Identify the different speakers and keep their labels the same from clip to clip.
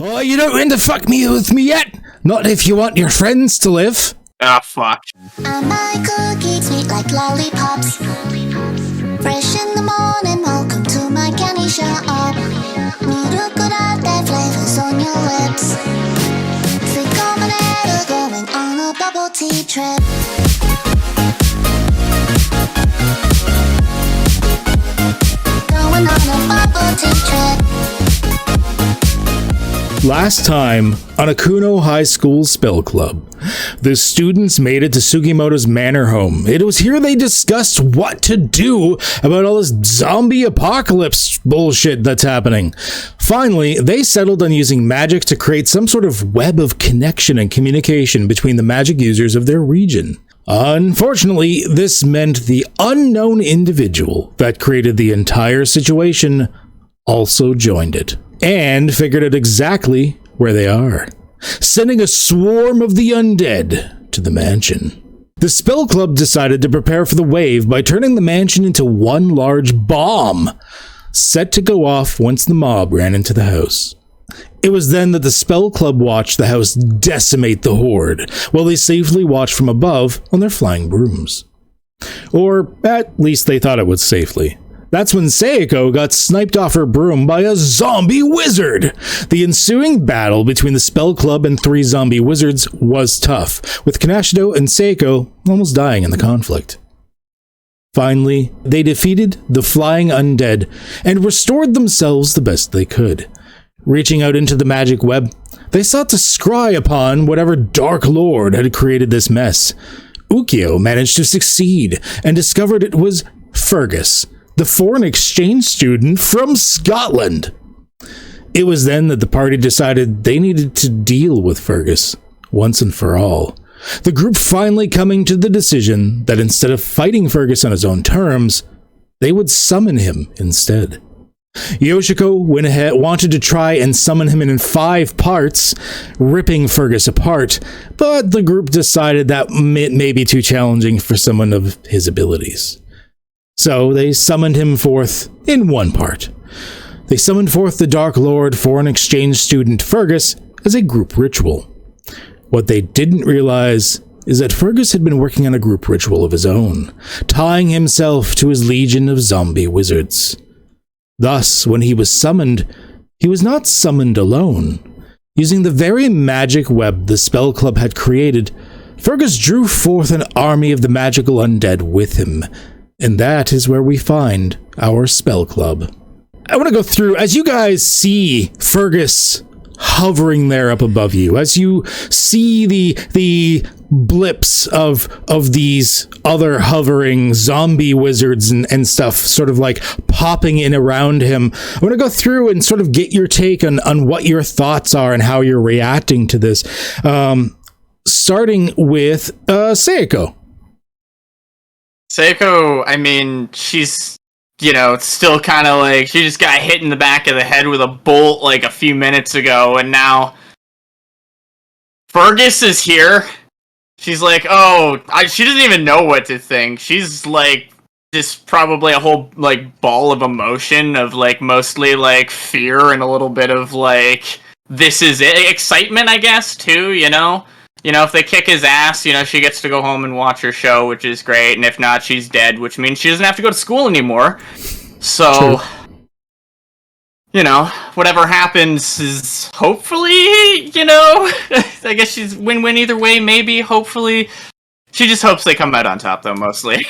Speaker 1: Oh, you don't want to fuck me with me yet? Not if you want your friends to live.
Speaker 2: Ah, fuck.
Speaker 3: And my cookies sweet like lollipops. Fresh in the morning, welcome to my candy shop. Need a good out there, flavors on your lips. Think of an adder going on a bubble tea trip. Going on a bubble tea trip.
Speaker 1: Last time on Akuno Highschool Spellclub, the students made it to Sugimoto's manor home. It was here they discussed what to do about all this zombie apocalypse bullshit that's happening. Finally, they settled on using magic to create some sort of web of connection and communication between the magic users of their region. Unfortunately, this meant the unknown individual that created the entire situation also joined it, and figured out exactly where they are, sending a swarm of the undead to the mansion. The Spell Club decided to prepare for the wave by turning the mansion into one large bomb, set to go off once the mob ran into the house. It was then that the Spell Club watched the house decimate the horde, while they safely watched from above on their flying brooms. Or at least they thought it was safely. That's when Seiko got sniped off her broom by a zombie wizard. The ensuing battle between the Spell Club and 3 zombie wizards was tough, with Kanashido and Seiko almost dying in the conflict. Finally, they defeated the flying undead and restored themselves the best they could. Reaching out into the magic web, they sought to scry upon whatever Dark Lord had created this mess. Ukyo managed to succeed and discovered it was Fergus, the foreign exchange student from Scotland. It was then that the party decided they needed to deal with Fergus once and for all. The group finally coming to the decision that instead of fighting Fergus on his own terms, they would summon him instead. Yoshiko went ahead, wanted to try and summon him in 5 parts, ripping Fergus apart, but the group decided that may be too challenging for someone of his abilities. So they summoned him forth in 1 part. They summoned forth the Dark Lord foreign exchange student Fergus as a group ritual. What they didn't realize is that Fergus had been working on a group ritual of his own, tying himself to his legion of zombie wizards. Thus, when he was summoned, he was not summoned alone. Using the very magic web the Spell Club had created, Fergus drew forth an army of the magical undead with him. And that is where we find our Spell Club. I want to go through, as you guys see Fergus hovering there up above you, as you see the blips of these other hovering zombie wizards and stuff sort of like popping in around him. I want to go through and sort of get your take on what your thoughts are and how you're reacting to this. Starting with Seiko.
Speaker 2: Seiko, I mean, she's, still kind of like, she just got hit in the back of the head with a bolt like a few minutes ago, and now Fergus is here. She's like, she doesn't even know what to think. She's like, just probably a whole like ball of emotion of like mostly like fear and a little bit of like, this is it, excitement, I guess, too, if they kick his ass, she gets to go home and watch her show, which is great. And if not, she's dead, which means she doesn't have to go to school anymore. So,
Speaker 1: True.
Speaker 2: Whatever happens is hopefully, I guess she's win-win either way, maybe, hopefully. She just hopes they come out on top, though, mostly.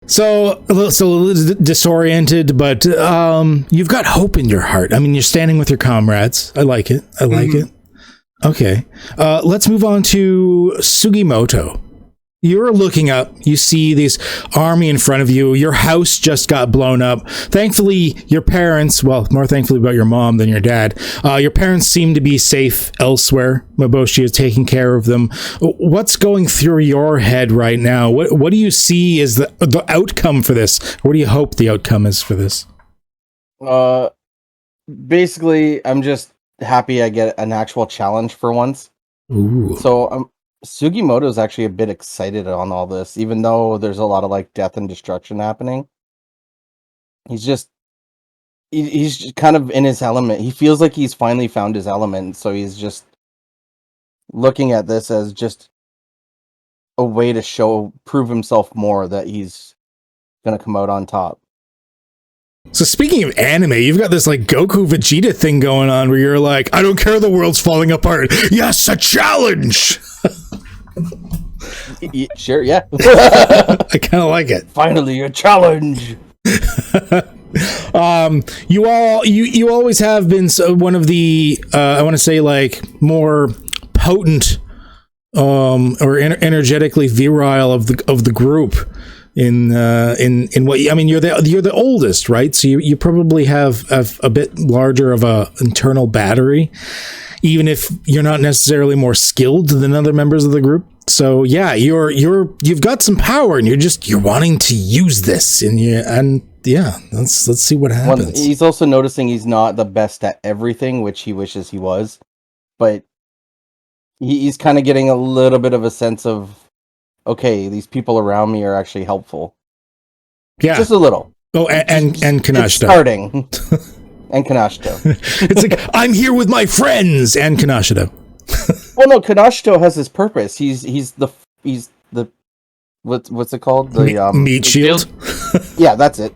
Speaker 1: So a little disoriented, but you've got hope in your heart. I mean, you're standing with your comrades. I like it. Okay, let's move on to Sugimoto. You're looking up, you see this army in front of you, your house just got blown up. Thankfully, your parents, well, more thankfully about your mom than your dad, your parents seem to be safe elsewhere. Maboshi is taking care of them. What's going through your head right now? What do you see as the outcome for this? What do you hope the outcome is for this?
Speaker 4: Basically, I'm just happy I get an actual challenge for once.
Speaker 1: Ooh.
Speaker 4: So Sugimoto is actually a bit excited on all this, even though there's a lot of like death and destruction happening. He's he's kind of in his element. He feels like he's finally found his element, so he's just looking at this as just a way to prove himself more that he's gonna come out on top.
Speaker 1: So speaking of anime, you've got this like Goku Vegeta thing going on where you're like, I don't care, the world's falling apart. Yes, a challenge.
Speaker 4: Sure, yeah.
Speaker 1: I kind of like it.
Speaker 4: Finally, a challenge.
Speaker 1: You always have been one of the I want to say like more potent or energetically virile of the group in what I mean. You're the oldest, right? So you probably have a bit larger of a internal battery, even if you're not necessarily more skilled than other members of the group. So yeah, you've got some power, and you're wanting to use this, let's see what happens.
Speaker 4: Well, he's also noticing he's not the best at everything, which he wishes he was, but he's kind of getting a little bit of a sense of, okay, these people around me are actually helpful.
Speaker 1: Yeah,
Speaker 4: just a little.
Speaker 1: Oh, and Kanashita.
Speaker 4: It's starting. And Kanashita.
Speaker 1: It's like, I'm here with my friends and Kanashita.
Speaker 4: Well, no, Kanashito has his purpose. He's the what's it called? The
Speaker 1: meat shield.
Speaker 4: Yeah, that's it.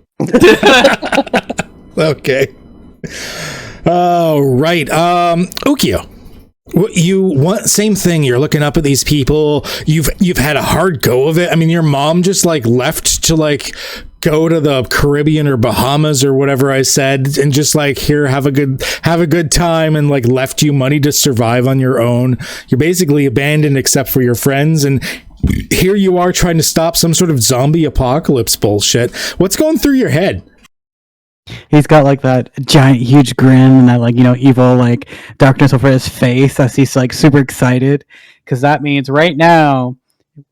Speaker 1: Okay. Oh, right. Ukyo. You want same thing. You're looking up at these people. You've had a hard go of it. I mean, your mom just like left to like go to the Caribbean or Bahamas or whatever I said, and just like, here, have a good time, and like left you money to survive on your own. You're basically abandoned except for your friends, and here you are trying to stop some sort of zombie apocalypse bullshit. What's going through your head?
Speaker 5: He's got like that giant huge grin and that like, evil like darkness over his face as he's like super excited, because that means right now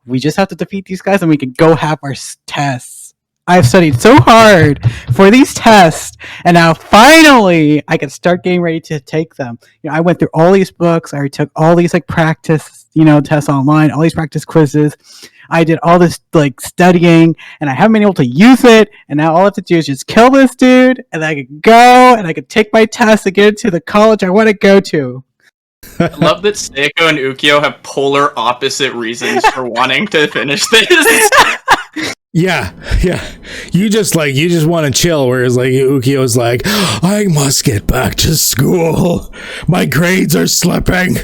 Speaker 5: we just have to defeat these guys and we can go have our tests. I've studied so hard for these tests, and now finally I can start getting ready to take them. I went through all these books. I took all these like practice, tests online, all these practice quizzes. I did all this like studying, and I haven't been able to use it. And now all I have to do is just kill this dude, and I can go and I can take my test to get into the college I want to go to.
Speaker 2: I love that Seiko and Ukyo have polar opposite reasons for wanting to finish this.
Speaker 1: Yeah. You just want to chill, whereas like Ukyo's like, I must get back to school. My grades are slipping.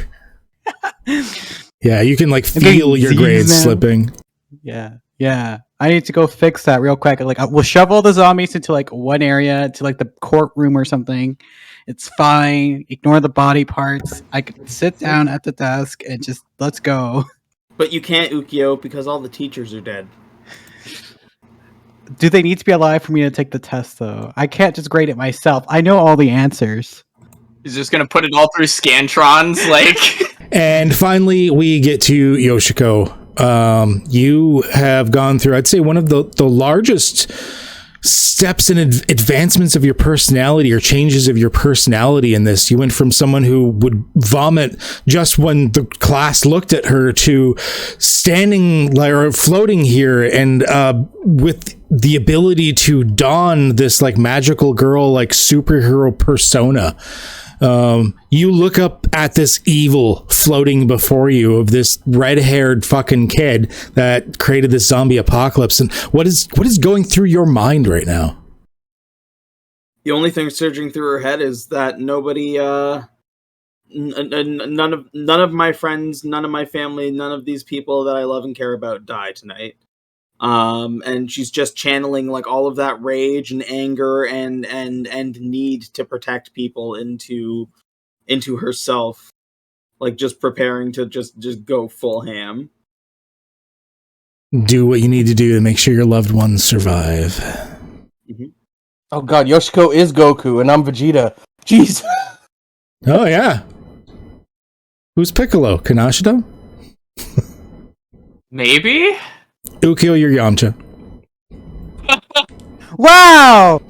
Speaker 1: Yeah, you can like feel your grades slipping.
Speaker 5: Yeah. I need to go fix that real quick. Like, we'll shove all the zombies into like one area, to like the courtroom or something. It's fine. Ignore the body parts. I can sit down at the desk and just let's go.
Speaker 6: But you can't, Ukyo, because all the teachers are dead.
Speaker 5: Do they need to be alive for me to take the test, though? I can't just grade it myself. I know all the answers.
Speaker 2: He's just gonna put it all through Scantrons, like.
Speaker 1: And finally, we get to Yoshiko. You have gone through, I'd say, one of the largest steps and advancements of your personality, or changes of your personality in this. You went from someone who would vomit just when the class looked at her to standing or floating here and with the ability to don this like magical girl, like superhero persona. You look up at this evil floating before you of this red-haired fucking kid that created this zombie apocalypse, and what is going through your mind right now?
Speaker 6: The only thing surging through her head is that nobody, none of my friends, none of my family, none of these people that I love and care about die tonight. And she's just channeling like all of that rage and anger and need to protect people into herself, like just preparing to just go full ham.
Speaker 1: Do what you need to do to make sure your loved ones survive.
Speaker 6: Mm-hmm.
Speaker 4: Oh god, Yoshiko is Goku and I'm Vegeta. Jeez.
Speaker 1: Oh yeah. Who's Piccolo? Kanashita?
Speaker 2: Maybe?
Speaker 1: Ukyo, you're Yamcha.
Speaker 5: Wow!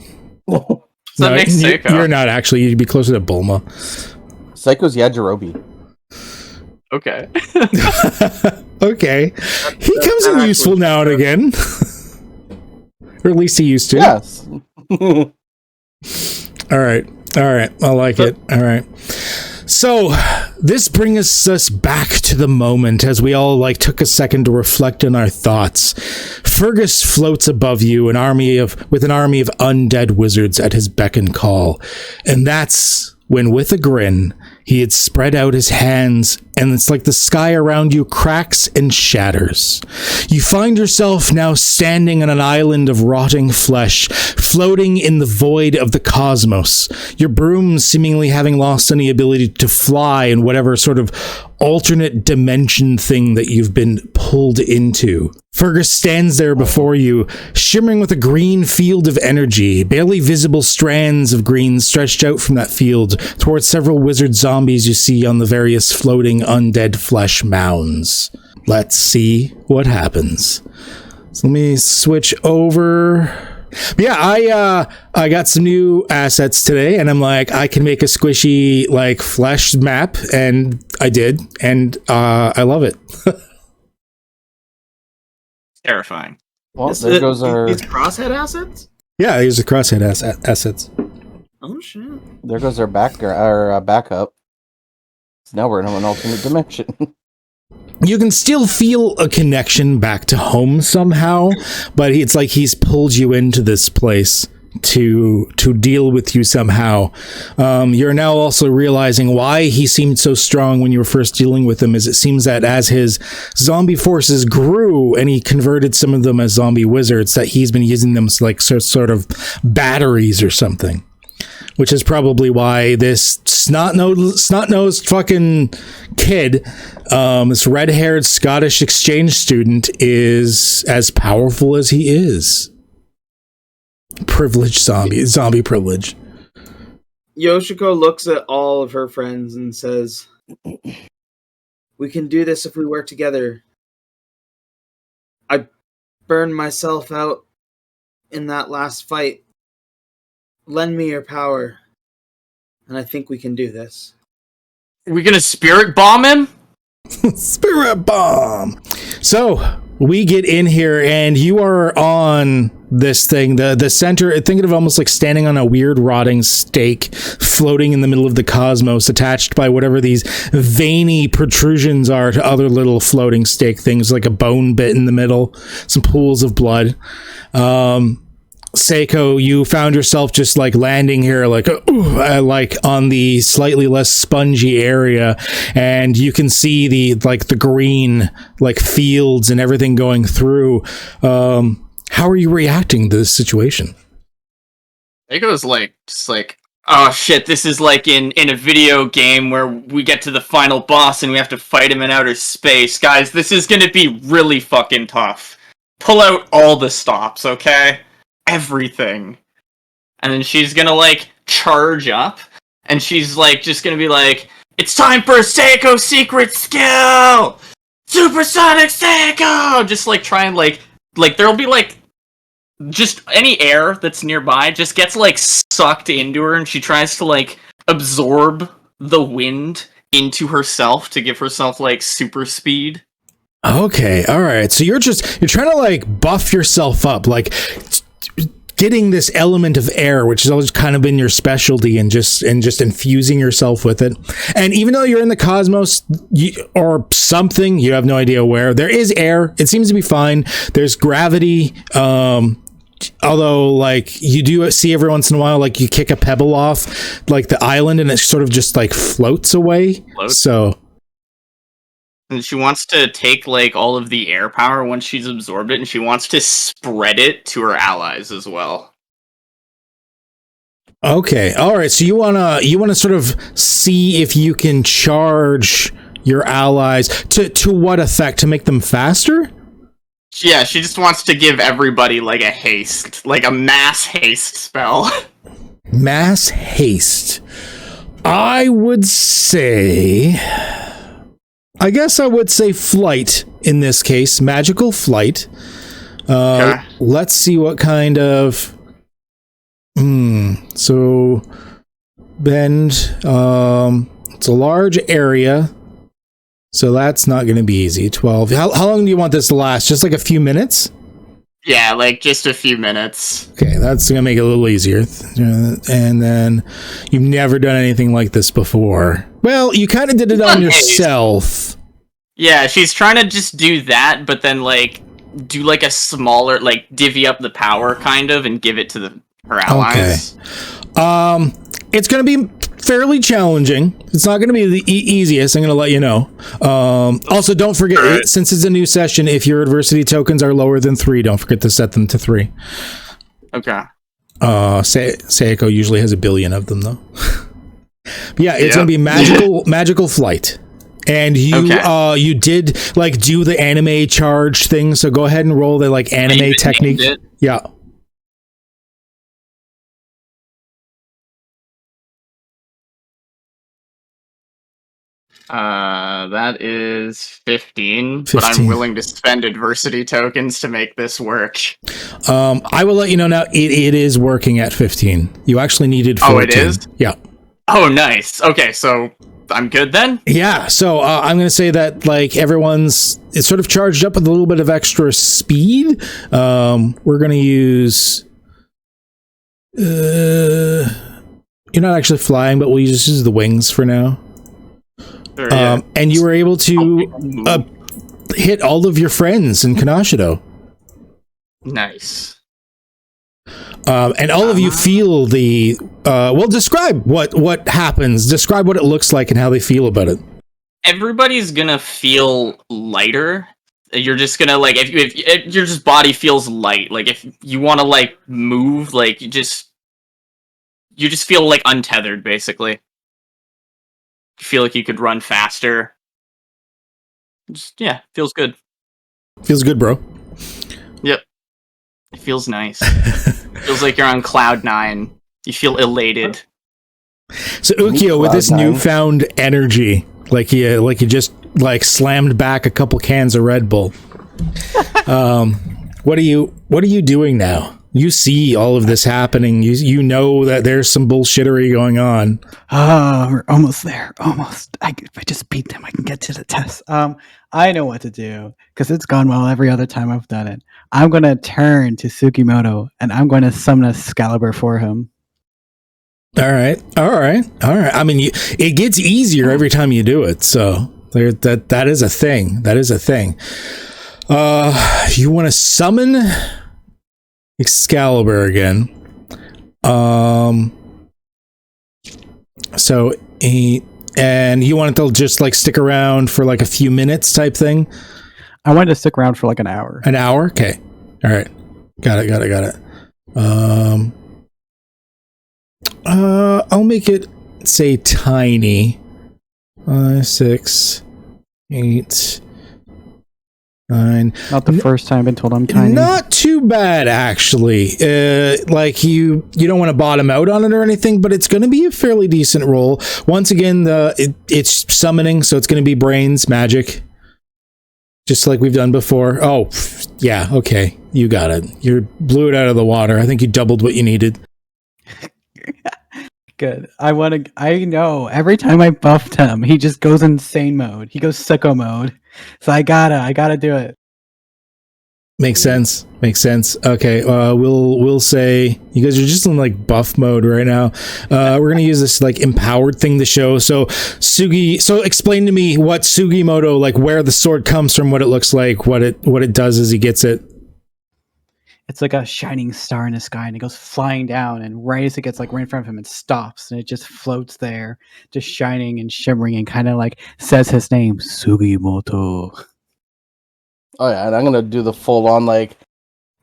Speaker 2: So that makes Seiko.
Speaker 1: You're not actually. You'd be closer to Bulma.
Speaker 4: Psycho's Yajirobe.
Speaker 2: Okay.
Speaker 1: Okay. He comes in useful now and again. Or at least he used to.
Speaker 4: Yes.
Speaker 1: All right. I like it. All right. So this brings us back to the moment as we all took a second to reflect on our thoughts. Fergus floats above you, with an army of undead wizards at his beck and call. And that's when, with a grin, he had spread out his hands, and it's like the sky around you cracks and shatters. You find yourself now standing on an island of rotting flesh, floating in the void of the cosmos, your brooms seemingly having lost any ability to fly in whatever sort of alternate dimension thing that you've been pulled into. Fergus stands there before you, shimmering with a green field of energy, barely visible strands of green stretched out from that field towards several wizard zombies you see on the various floating undead flesh mounds. Let's see what happens. So let me switch over. But yeah, I got some new assets today, and I'm like, I can make a squishy flesh map, and I did, and I love it.
Speaker 2: Terrifying.
Speaker 4: Well, there goes our.
Speaker 6: These crosshead assets.
Speaker 1: Yeah, these are crosshead assets.
Speaker 6: Oh shit!
Speaker 4: There goes our backup. So now we're in an alternate dimension.
Speaker 1: You can still feel a connection back to home somehow, but it's like he's pulled you into this place to deal with you somehow. You're now also realizing why he seemed so strong when you were first dealing with him, is it seems that as his zombie forces grew and he converted some of them as zombie wizards, that he's been using them as sort of batteries or something. Which is probably why this snot-nosed fucking kid, this red-haired Scottish exchange student, is as powerful as he is. Privileged zombie privilege.
Speaker 6: Yoshiko looks at all of her friends and says, "We can do this if we work together. I burned myself out in that last fight. Lend me your power, and I think we can do this."
Speaker 2: Are we gonna spirit bomb him?
Speaker 1: Spirit bomb! So, we get in here, and you are on this thing, the center, thinking of almost like standing on a weird rotting stake, floating in the middle of the cosmos, attached by whatever these veiny protrusions are to other little floating stake things, like a bone bit in the middle, some pools of blood. Seiko, you found yourself just landing here on the slightly less spongy area, and you can see the green fields and everything going through. How are you reacting to this situation?
Speaker 2: Seiko's oh shit, this is in a video game where we get to the final boss and we have to fight him in outer space. Guys, this is gonna be really fucking tough. Pull out all the stops, okay? Everything. And then she's gonna charge up, and she's just gonna be it's time for a Seiko secret skill! Supersonic Seiko! Just try and there'll be just any air that's nearby just gets sucked into her, and she tries to absorb the wind into herself to give herself super speed.
Speaker 1: Okay, all right. So you're trying to buff yourself up, getting this element of air, which has always kind of been your specialty, and just infusing yourself with it. And even though you're in the cosmos or something, you have no idea where, there is air. It seems to be fine. There's gravity. Although you do see every once in a while, you kick a pebble off the island, and it sort of just floats away. So.
Speaker 2: And she wants to take all of the air power once she's absorbed it, and she wants to spread it to her allies as well.
Speaker 1: Okay, all right. So you wanna sort of see if you can charge your allies to what effect? To make them faster?
Speaker 2: Yeah, she just wants to give everybody a haste, a mass haste spell.
Speaker 1: Mass haste. I guess I would say flight in this case. Magical flight. Okay. Let's see what kind of... So, bend. It's a large area. So that's not going to be easy. 12. How long do you want this to last? Just a few minutes?
Speaker 2: Yeah, like just a few minutes.
Speaker 1: Okay, that's gonna make it a little easier. And then you've never done anything like this before. Well, you kind of did it on yourself.
Speaker 2: Yeah, she's trying to just do that, but then like do like a smaller, like divvy up the power kind of and give it to her allies.
Speaker 1: Okay. It's gonna be fairly challenging. It's not going to be the easiest. I'm going to let you know. Also, don't forget, since it's a new session, if your adversity tokens are lower than 3, don't forget to set them to 3.
Speaker 2: Okay.
Speaker 1: Seiko usually has 1 billion of them, though. But yeah, it's going to be magical flight. And you did like do the anime charge thing, so go ahead and roll the like anime technique. Yeah.
Speaker 2: That is 15, but I'm willing to spend adversity tokens to make this work.
Speaker 1: I will let you know now, it is working at 15. You actually needed 14.
Speaker 2: Oh, it is?
Speaker 1: Yeah.
Speaker 2: Oh, nice. Okay, so I'm good then?
Speaker 1: Yeah, so I'm going to say that like it's sort of charged up with a little bit of extra speed. We're going to use... you're not actually flying, but we'll just use the wings for now.
Speaker 2: Sure, yeah.
Speaker 1: And you were able to hit all of your friends in Kanashido.
Speaker 2: Nice.
Speaker 1: And all of you feel the... well, describe what happens. Describe what it looks like and how they feel about it.
Speaker 2: Everybody's gonna feel lighter. You're just gonna, like, if your just body feels light. Like, if you want to, like, move, like, you just feel, like, untethered, basically. You feel like you could run faster. Just, yeah, feels good.
Speaker 1: Feels good, bro.
Speaker 2: Yep. It feels nice. Feels like you're on cloud 9. You feel elated.
Speaker 1: So Ukio, with this newfound energy, like you just like slammed back a couple cans of Red Bull. What are you doing now? You see all of this happening. You know that there's some bullshittery going on.
Speaker 5: We're almost there. Almost. If I just beat them, I can get to the test. I know what to do because it's gone well every other time I've done it. I'm going to turn to Sugimoto and I'm going to summon a Excalibur for him.
Speaker 1: All right. I mean, it gets easier every time you do it. So that is a thing. That is a thing. You want to summon Excalibur again. So and you want it to just like stick around for like a few minutes type thing?
Speaker 5: I wanted to stick around for like an hour.
Speaker 1: An hour? Okay. All right. Got it. I'll make it say tiny. 6, 8, 9.
Speaker 5: Not the first time I've been told I'm tiny.
Speaker 1: Not too bad, actually. Like you don't want to bottom out on it or anything, but it's going to be a fairly decent roll. Once again, it's summoning, so it's going to be brains, magic, just like we've done before. Oh, yeah, okay, you got it. You blew it out of the water. I think you doubled what you needed.
Speaker 5: Good. I know. Every time I buffed him, he just goes insane mode. He goes sicko mode. So I gotta do it.
Speaker 1: Makes sense. Okay, we'll say you guys are just in like buff mode right now. We're gonna use this like empowered thing to show. So explain to me what Sugimoto, like where the sword comes from, what it looks like, what it does as he gets it.
Speaker 5: It's like a shining star in the sky, and it goes flying down, and right as it gets like right in front of him, it stops, and it just floats there, just shining and shimmering, and kind of like says his name, Sugimoto.
Speaker 4: Oh yeah, and I'm gonna do the full on like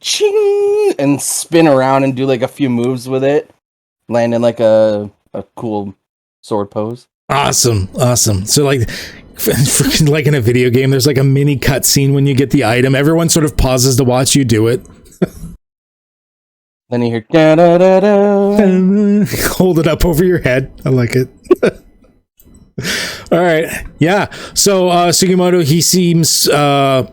Speaker 4: ching and spin around and do like a few moves with it, land in like a cool sword pose.
Speaker 1: Awesome. So like freaking like in a video game, there's like a mini cutscene when you get the item. Everyone sort of pauses to watch you do it.
Speaker 4: Then you hear da da da da.
Speaker 1: Hold it up over your head. I like it. All right. Yeah. So Sugimoto, he seems to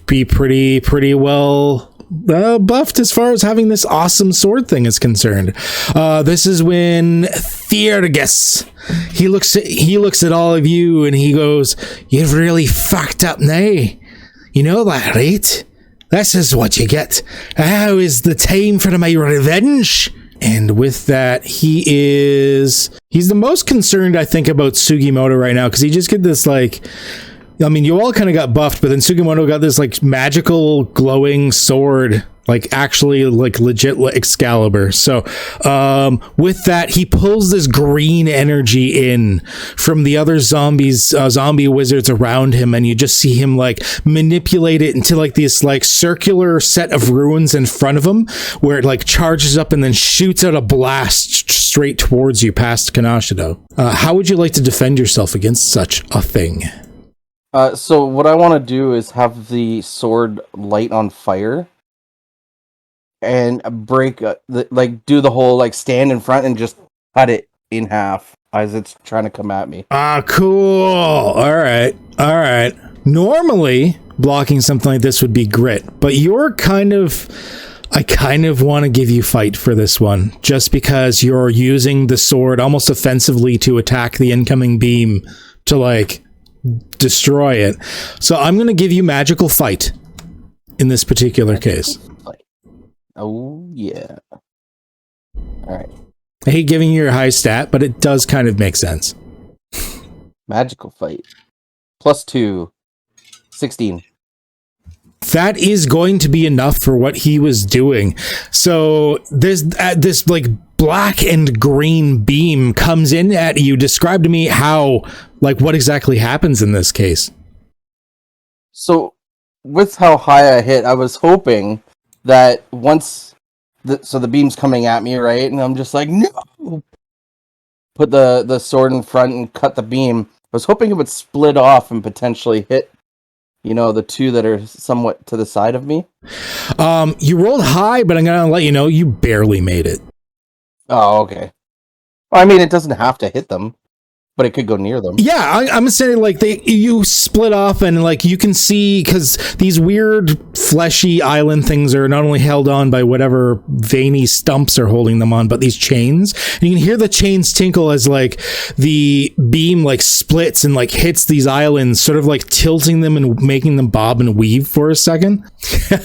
Speaker 1: be pretty well buffed as far as having this awesome sword thing is concerned. This is when Thiergus, he looks at all of you and he goes, "You've really fucked up now. You know that, right? this is what you get. Now is the time for my revenge. And with that, he's the most concerned, I think, about Sugimoto right now, because he just get this, like, I mean, you all kind of got buffed, but then Sugimoto got this, like, magical glowing sword, like, actually, like, legit Excalibur. So, with that, he pulls this green energy in from the other zombie wizards around him, and you just see him, like, manipulate it into, like, this, like, circular set of ruins in front of him, where it, like, charges up and then shoots out a blast straight towards you past Kanashido. How would you like to defend yourself against such a thing?
Speaker 4: So what I want to do is have the sword light on fire and break, do the whole, like, stand in front and just cut it in half as it's trying to come at me.
Speaker 1: Cool. All right. Normally, blocking something like this would be grit, but I kind of want to give you fight for this one, just because you're using the sword almost offensively to attack the incoming beam to, like, destroy it. So I'm going to give you magical fight in this particular case.
Speaker 4: Oh, yeah. Alright.
Speaker 1: I hate giving you your high stat, but it does kind of make sense.
Speaker 4: Magical fight. +2. 16.
Speaker 1: That is going to be enough for what he was doing. So this like black and green beam comes in at you. Describe to me how, like, what exactly happens in this case.
Speaker 4: So with how high I hit, I was hoping that once the beam's coming at me, right? And I'm just like, no! Put the sword in front and cut the beam. I was hoping it would split off and potentially hit, the two that are somewhat to the side of me.
Speaker 1: You rolled high, but I'm going to let you know you barely made it.
Speaker 4: Oh, okay. Well, I mean, it doesn't have to hit them, but it could go near them.
Speaker 1: Yeah, I'm saying, like, you split off, and, like, you can see, because these weird fleshy island things are not only held on by whatever veiny stumps are holding them on, but these chains, and you can hear the chains tinkle as, like, the beam, like, splits and, like, hits these islands, sort of, like, tilting them and making them bob and weave for a second.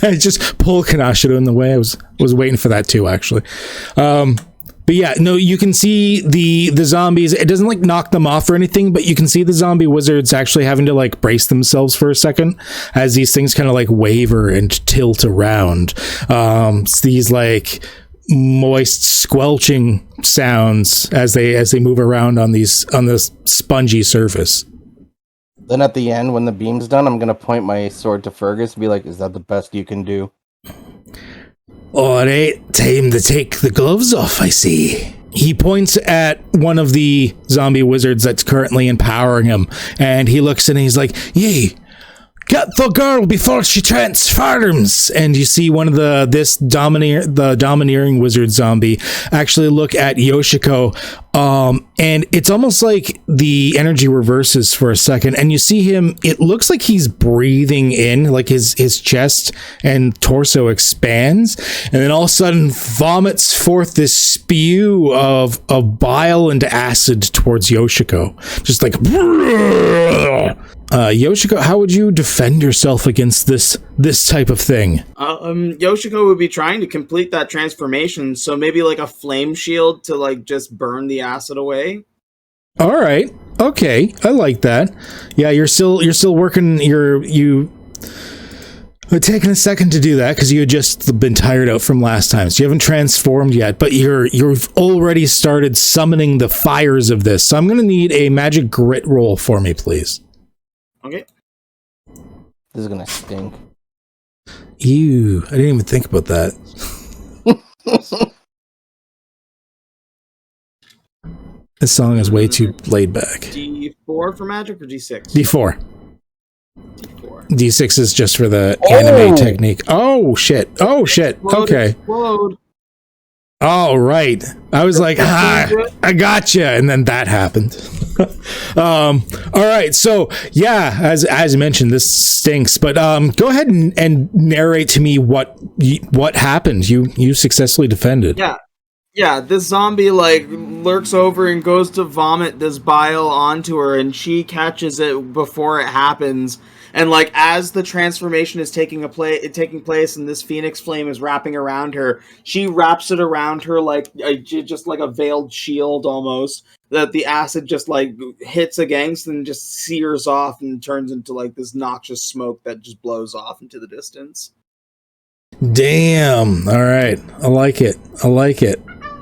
Speaker 1: I just pulled Kanashido in the way. I was waiting for that too, actually. But yeah, no, you can see the zombies. It doesn't, like, knock them off or anything, but you can see the zombie wizards actually having to, like, brace themselves for a second as these things kind of, like, waver and tilt around. It's these, like, moist squelching sounds as they move around on this spongy surface.
Speaker 4: Then at the end, when the beam's done, I'm gonna point my sword to Fergus and be like, "Is that the best you can do?"
Speaker 1: All right, time to take the gloves off, I see. He points at one of the zombie wizards that's currently empowering him, and he looks and he's like, "Yay, get the girl before she transforms!" And you see one of the domineering wizard zombie actually look at Yoshiko, and it's almost like the energy reverses for a second, and you see him, it looks like he's breathing in, like his chest and torso expands, and then all of a sudden vomits forth this spew of bile and acid towards Yoshiko. Just like, Yoshiko, how would you defend yourself against this type of thing?
Speaker 6: Yoshiko would be trying to complete that transformation, so maybe like a flame shield to, like, just burn the acid away.
Speaker 1: All right, okay, I like that. Yeah, you're still working. You taking a second to do that because you had just been tired out from last time, so you haven't transformed yet. But you've already started summoning the fires of this. So I'm gonna need a magic grit roll for me, please.
Speaker 6: Okay.
Speaker 4: This is gonna stink.
Speaker 1: Ew, I didn't even think about that. This song is way too laid back.
Speaker 6: D4 for magic or D6?
Speaker 1: D4.
Speaker 6: D4.
Speaker 1: D6 is just for the anime technique. Oh shit. Okay.
Speaker 6: Explode.
Speaker 1: All right. I was like, I gotcha. And then that happened. All right. So yeah, as mentioned, this stinks, but go ahead and narrate to me what happened. You successfully defended.
Speaker 6: Yeah, Yeah, this zombie like lurks over and goes to vomit this bile onto her, and she catches it before it happens. And like as the transformation is taking place, and this phoenix flame is wrapping around her, she wraps it around her like just like a veiled shield almost. That the acid just like hits against and just sears off and turns into like this noxious smoke that just blows off into the distance.
Speaker 1: Damn. All right. I like it.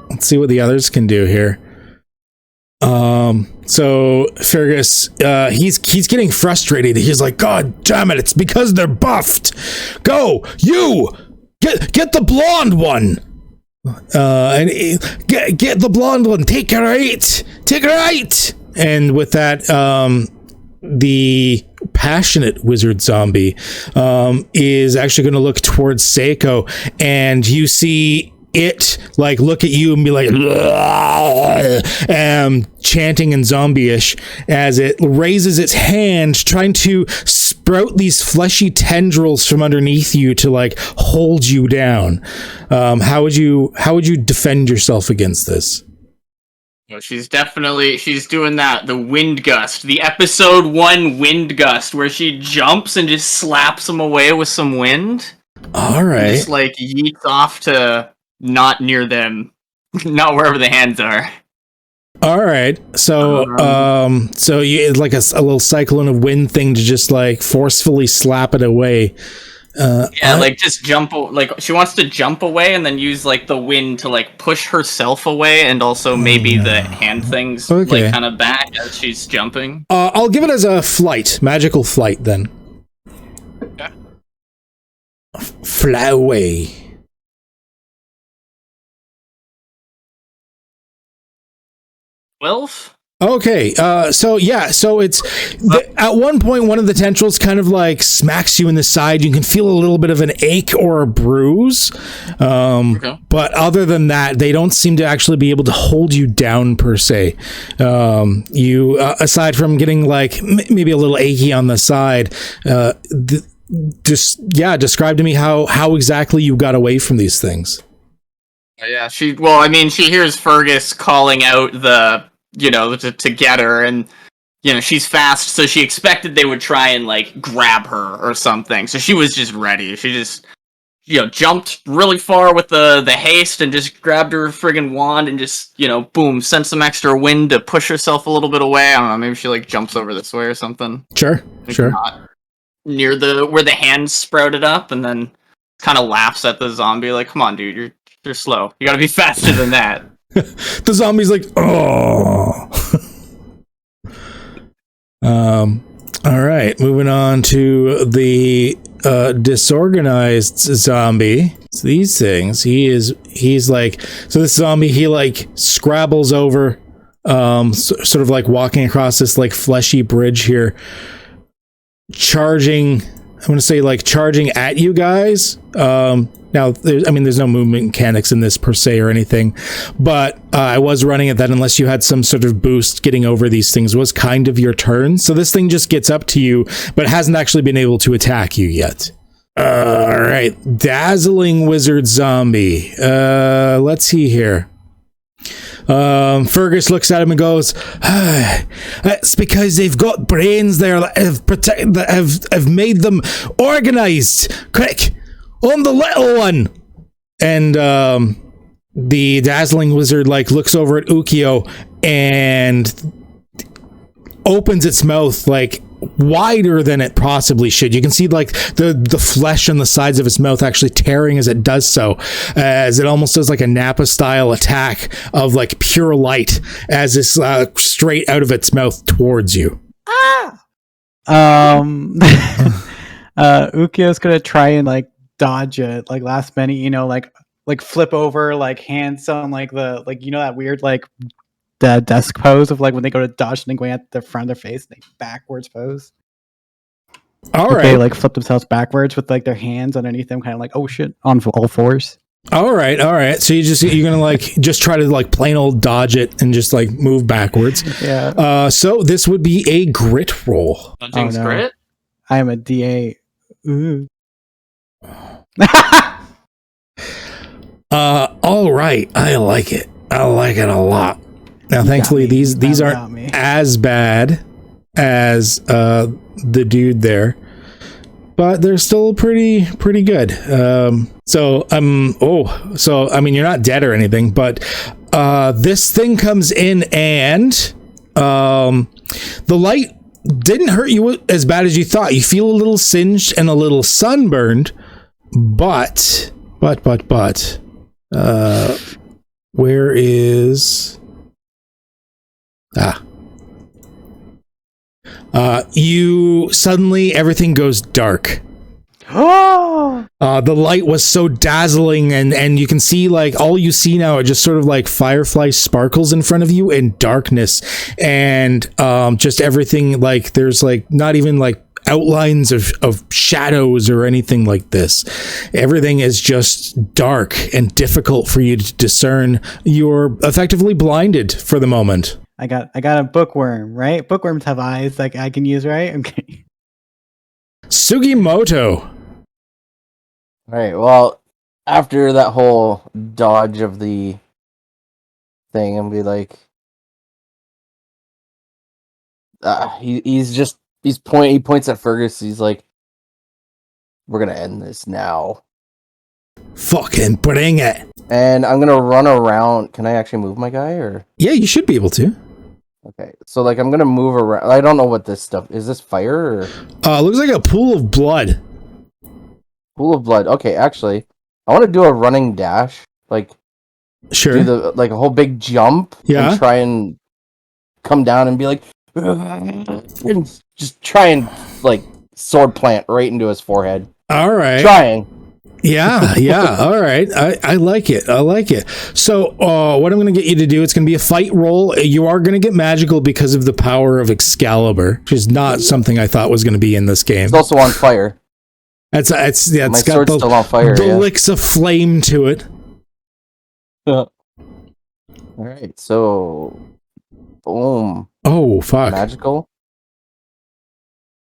Speaker 1: Let's see what the others can do here. So Fergus, he's getting frustrated. He's like, God damn it, it's because they're buffed. Go, you get the blonde one. And get the blonde one. Take her right. And with that, the passionate wizard zombie is actually going to look towards Seiko, and you see it like look at you and be like chanting in zombie-ish as it raises its hand, trying to sprout these fleshy tendrils from underneath you to like hold you down. How would you defend yourself against this?
Speaker 2: Well, she's doing that, the wind gust, the episode 1 wind gust, where she jumps and just slaps him away with some wind.
Speaker 1: All right.
Speaker 2: Just like yeets off to not near them, not wherever the hands are.
Speaker 1: All right. So, so you like a little cyclone of wind thing to just like forcefully slap it away.
Speaker 2: Like just jump. Like she wants to jump away and then use like the wind to like push herself away, and also maybe the hand things like kind of back as she's jumping.
Speaker 1: I'll give it as a flight, magical flight then.
Speaker 2: Okay.
Speaker 1: Fly away. Okay, so it's at one point one of the tendrils kind of like smacks you in the side. You can feel a little bit of an ache or a bruise, but other than that, they don't seem to actually be able to hold you down per se. You aside from getting like maybe a little achy on the side, describe to me how exactly you got away from these things.
Speaker 2: Yeah, she hears Fergus calling out to get her, and she's fast, so she expected they would try and like grab her or something. So she was just ready. She just jumped really far with the haste and just grabbed her friggin' wand and just boom, sent some extra wind to push herself a little bit away. I don't know, maybe she like jumps over this way or something.
Speaker 1: Sure.
Speaker 2: Not near where the hands sprouted up, and then kind of laughs at the zombie like, come on, dude, you're slow. You gotta be faster than that.
Speaker 1: The zombie's like, oh. All right, moving on to the disorganized zombie. So these things, he's like, so this zombie, he like scrabbles over, sort of like walking across this like fleshy bridge here, charging. I'm going to say like charging at you guys. Now, there's no movement mechanics in this per se or anything, but I was running it that unless you had some sort of boost, getting over these things was kind of your turn. So this thing just gets up to you, but hasn't actually been able to attack you yet. All right, dazzling wizard zombie. Let's see here. Fergus looks at him and goes, "It's because they've got brains there that have made them organized. Quick, on the little one." And the dazzling wizard like looks over at Ukio and opens its mouth like wider than it possibly should. You can see like the flesh on the sides of its mouth actually tearing as it does so, as it almost does like a Nappa style attack of like pure light as it's straight out of its mouth towards you.
Speaker 5: Ukio's gonna try and like dodge it like last minute, like flip over like hands on like the that weird like the desk pose of like when they go to dodge and going at the front of their face, they backwards pose.
Speaker 1: All right.
Speaker 5: They like flip themselves backwards with like their hands underneath them, kind of like, oh shit, on all fours.
Speaker 1: All right. So you're gonna like just try to like plain old dodge it and just like move backwards.
Speaker 5: Yeah.
Speaker 1: So this would be a grit roll.
Speaker 2: Grit?
Speaker 5: I am a D8. Ooh.
Speaker 1: All right. I like it. I like it a lot. Now, thankfully, these
Speaker 5: got
Speaker 1: aren't
Speaker 5: me.
Speaker 1: as bad as the dude there, but they're still pretty good. So I mean, you're not dead or anything, but this thing comes in and the light didn't hurt you as bad as you thought. You feel a little singed and a little sunburned, but where is you suddenly everything goes dark. The light was so dazzling, and you can see, like, all you see now are just sort of like firefly sparkles in front of you and darkness, and just everything, like there's like not even like outlines of shadows or anything like this. Everything is just dark and difficult for you to discern. You're effectively blinded for the moment.
Speaker 5: I got a bookworm, right? Bookworms have eyes like I can use, right? Okay.
Speaker 1: Sugimoto.
Speaker 4: All right. Well, after that whole dodge of the thing, I'm be like, he points at Fergus. He's like, "We're gonna end this now."
Speaker 1: Fucking bring it.
Speaker 4: And I'm gonna run around. Can I actually move my guy, or?
Speaker 1: Yeah, you should be able to.
Speaker 4: Okay, so like I'm gonna move around. I don't know what this stuff is. This fire or
Speaker 1: Looks like a pool of blood.
Speaker 4: pool of blood? Okay, actually, I want to do a running dash. Like
Speaker 1: Sure.
Speaker 4: do a whole big jump.
Speaker 1: Yeah.
Speaker 4: And try and come down and be like, and just try and like sword plant right into his forehead.
Speaker 1: All right.
Speaker 4: Trying.
Speaker 1: Yeah. All right. I like it. So what I'm going to get you to do, it's going to be a fight roll. You are going to get magical because of the power of Excalibur, which is not something I thought was going to be in this game.
Speaker 4: It's also on fire.
Speaker 1: It's
Speaker 4: My
Speaker 1: got
Speaker 4: sword's still on fire.
Speaker 1: the licks of flame to it.
Speaker 4: All right, so boom.
Speaker 1: Oh, fuck.
Speaker 4: Magical.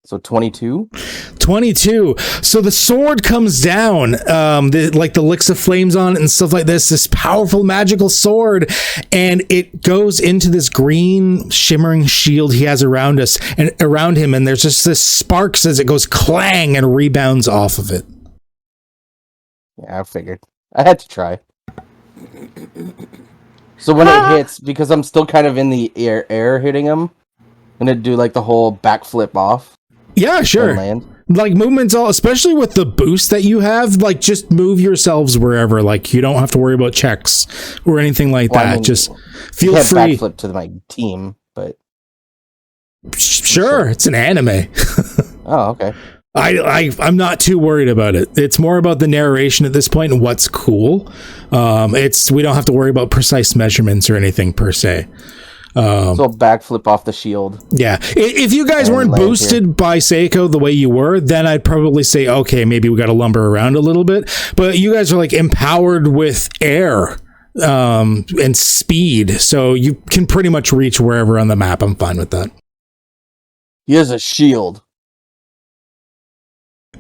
Speaker 4: So 22.
Speaker 1: 22. So the sword comes down, like the licks of flames on it and stuff like this powerful magical sword, and it goes into this green shimmering shield he has around him, and there's just this sparks as it goes clang and rebounds off of it.
Speaker 4: Yeah, I figured. I had to try. So when it hits, because I'm still kind of in the air hitting him, I'm gonna do like the whole backflip off.
Speaker 1: Yeah, sure.
Speaker 4: Land.
Speaker 1: Like movements, especially with the boost that you have, like just move yourselves wherever. Like you don't have to worry about checks or anything like that. I mean, just feel free.
Speaker 4: Backflip to my team, but
Speaker 1: sure, it's an anime.
Speaker 4: Oh, okay.
Speaker 1: I'm not too worried about it. It's more about the narration at this point and what's cool. We don't have to worry about precise measurements or anything per se.
Speaker 4: So backflip off the shield.
Speaker 1: Yeah. If you guys weren't boosted by Seiko the way you were, then I'd probably say, okay, maybe we got to lumber around a little bit. But you guys are like empowered with air and speed, so you can pretty much reach wherever on the map. I'm fine with that.
Speaker 4: He has a shield.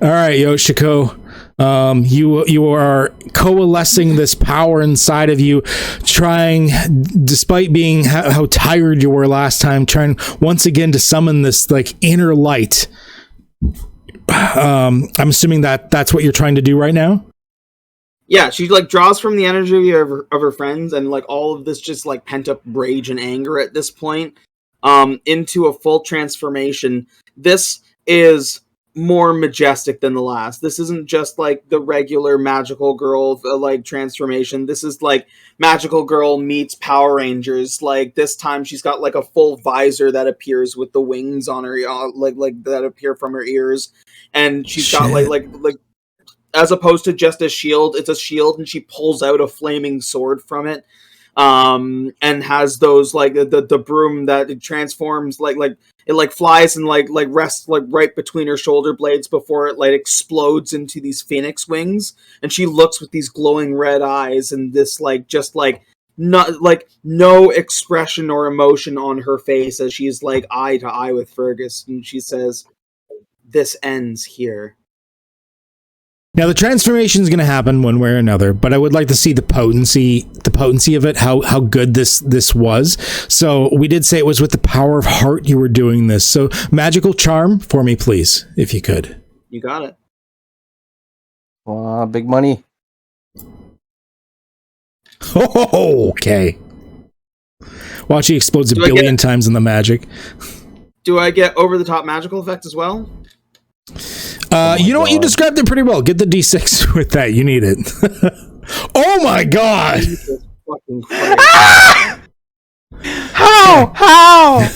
Speaker 1: All right, Yoshiko. You are coalescing this power inside of you, trying, despite being how tired you were last time, trying once again to summon this like inner light. I'm assuming that's what you're trying to do right now.
Speaker 6: Yeah, she like draws from the energy of her friends and like all of this just like pent up rage and anger at this point, into a full transformation. This is more majestic than the last. This isn't just like the regular magical girl like transformation. This is like magical girl meets Power Rangers. Like this time she's got like a full visor that appears with the wings on her, like that appear from her ears, and she's got like as opposed to just a shield, it's a shield, and she pulls out a flaming sword from it, and has those like the broom that it transforms like it like flies and like rests like right between her shoulder blades before it like explodes into these phoenix wings, and she looks with these glowing red eyes and this like just like not like no expression or emotion on her face as she's like eye to eye with Fergus, and she says, "This ends here."
Speaker 1: Now the transformation is going to happen one way or another, but I would like to see the potency of it, how good this was. So we did say it was with the power of heart you were doing this. So magical charm for me, please, if you could.
Speaker 6: You got it.
Speaker 4: Big money.
Speaker 1: Oh, okay. Watch, he explodes a billion times in the magic.
Speaker 6: Do I get over the top magical effect as well?
Speaker 1: You know what? You described it pretty well. Get the D6 with that. You need it. Oh my god!
Speaker 6: Jesus fucking Christ.
Speaker 5: How?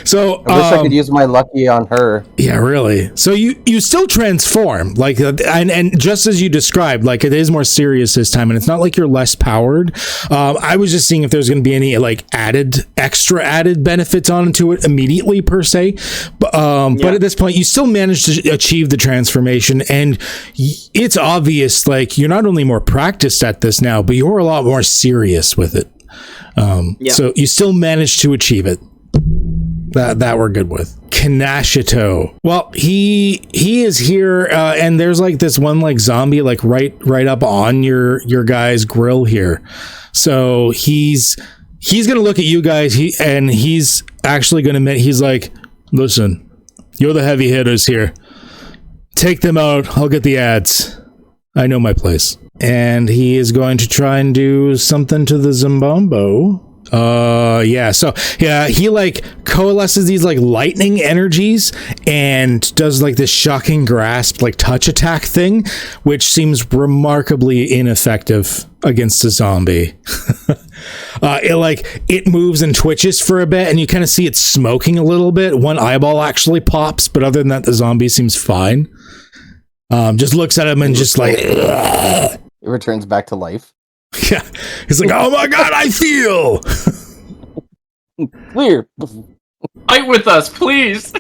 Speaker 1: So
Speaker 4: I wish I could use my lucky on her.
Speaker 1: yeah, really. So you still transform, like, and just as you described, like, it is more serious this time, and it's not like you're less powered. I was just seeing if there's going to be any like extra added benefits onto it immediately per se, but at this point, you still managed to achieve the transformation, and it's obvious, like, you're not only more practiced at this now, but you're a lot more serious with it. So you still managed to achieve it. That we're good with. Kanashito. Well, he is here, and there's like this one like zombie like right up on your guy's grill here. So he's gonna look at you guys. He's actually gonna admit, he's like, listen, you're the heavy hitters here. Take them out. I'll get the ads. I know my place. And he is going to try and do something to the Zimbombo. He like coalesces these like lightning energies and does like this shocking grasp, like touch attack thing, which seems remarkably ineffective against a zombie. It moves and twitches for a bit, and you kind of see it smoking a little bit. One eyeball actually pops, but other than that, the zombie seems fine. Just looks at him and just like
Speaker 4: It returns back to life.
Speaker 1: yeah, he's like, oh my god, I feel
Speaker 4: Weird.
Speaker 2: Fight with us, please.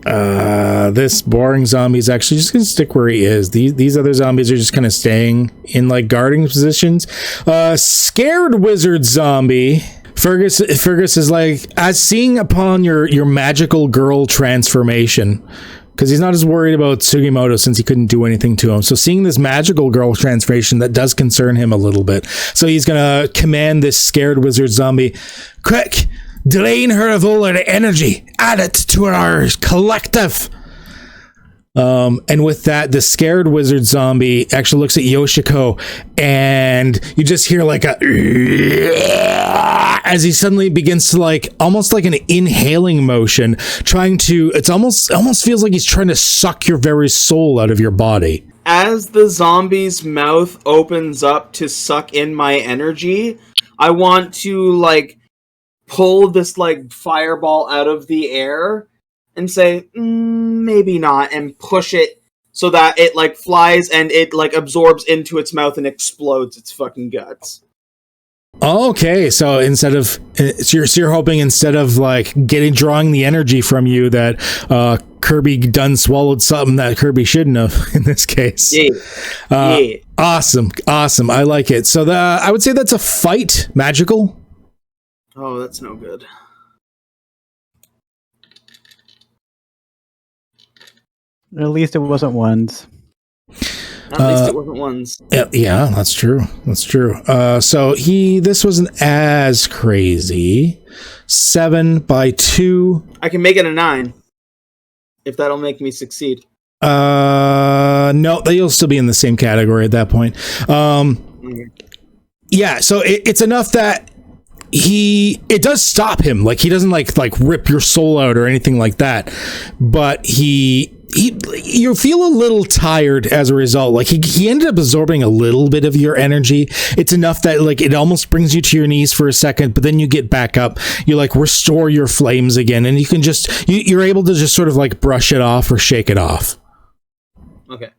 Speaker 1: this boring zombie is actually just gonna stick where he is. These other zombies are just kind of staying in like guarding positions. Scared wizard zombie. Fergus is like, as seeing upon your magical girl transformation, because he's not as worried about Sugimoto since he couldn't do anything to him. So seeing this magical girl transformation, that does concern him a little bit. So he's going to command this scared wizard zombie, quick, drain her of all her energy, add it to our collective. And with that, the scared wizard zombie actually looks at Yoshiko, and you just hear like as he suddenly begins to like almost like an inhaling motion, it almost feels like he's trying to suck your very soul out of your body.
Speaker 6: As the zombie's mouth opens up to suck in my energy, I want to like pull this like fireball out of the air and say, maybe not, and push it so that it like flies and it like absorbs into its mouth and explodes its fucking guts.
Speaker 1: Okay, so you're hoping instead of like drawing the energy from you that Kirby done swallowed something that Kirby shouldn't have in this case.
Speaker 6: Yeah.
Speaker 1: Awesome. I like it. So I would say that's a fight, magical.
Speaker 6: Oh, that's no good.
Speaker 5: At least it wasn't ones.
Speaker 6: At least it wasn't ones.
Speaker 1: Yeah, that's true. So this wasn't as crazy. 7 by 2.
Speaker 6: I can make it a 9. If that'll make me succeed.
Speaker 1: No, you'll still be in the same category at that point. Yeah, so it's enough that it does stop him. Like, he doesn't like rip your soul out or anything like that, but you feel a little tired as a result. Like he ended up absorbing a little bit of your energy. It's enough that like it almost brings you to your knees for a second, but then you get back up. You like restore your flames again, and you can you're able to just sort of like brush it off or shake it off.
Speaker 6: Okay.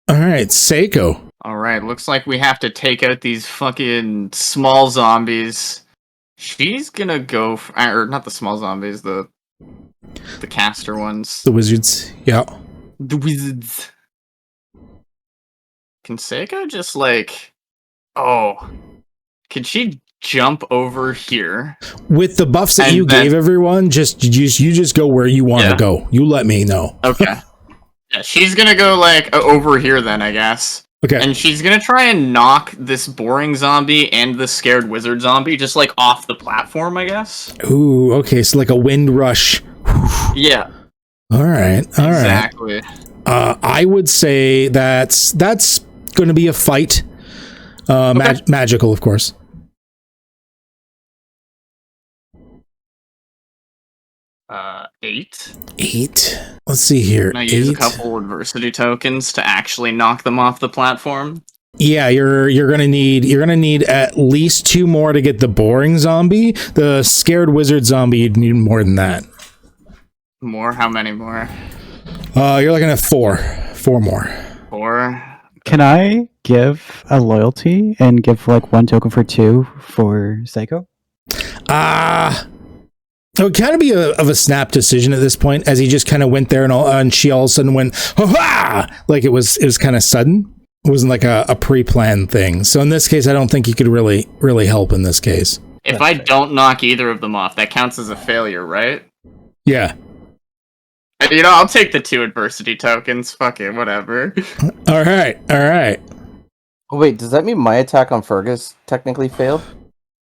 Speaker 1: All right, Seiko.
Speaker 2: Alright, looks like we have to take out these fucking small zombies. She's gonna go or not the small zombies, the caster ones.
Speaker 1: The wizards, yeah.
Speaker 2: The wizards. Can Seiko just like... Oh. Can she jump over here?
Speaker 1: With the buffs that you gave everyone, you just go where you want to go. You let me know.
Speaker 2: Okay. Yeah, she's gonna go like over here then, I guess.
Speaker 1: Okay.
Speaker 2: And she's gonna try and knock this boring zombie and the scared wizard zombie just like off the platform, I guess.
Speaker 1: Ooh, okay, so like a wind rush.
Speaker 2: Yeah.
Speaker 1: All right.
Speaker 2: Exactly.
Speaker 1: I would say that's going to be a fight.
Speaker 2: Okay.
Speaker 1: Magical, of course.
Speaker 2: 8.
Speaker 1: 8. Let's see here.
Speaker 2: I use a
Speaker 1: 8.
Speaker 2: couple adversity tokens to actually knock them off the platform.
Speaker 1: Yeah, you're gonna need at least 2 more to get the boring zombie. The scared wizard zombie, you'd need more than that.
Speaker 2: More? How many more?
Speaker 1: You're looking at 4. 4 more.
Speaker 2: 4.
Speaker 5: Can I give a loyalty and give like 1 token for 2 for Psycho?
Speaker 1: It would kind of be of a snap decision at this point, as he just kind of went there and she all of a sudden went, ha! Like it was kind of sudden. It wasn't like a pre-planned thing. So in this case, I don't think you could really help in this case.
Speaker 2: If I don't knock either of them off, that counts as a failure, right?
Speaker 1: Yeah.
Speaker 2: You know, I'll take the 2 adversity tokens. Fuck it, whatever.
Speaker 1: All right.
Speaker 4: Oh, wait, does that mean my attack on Fergus technically failed?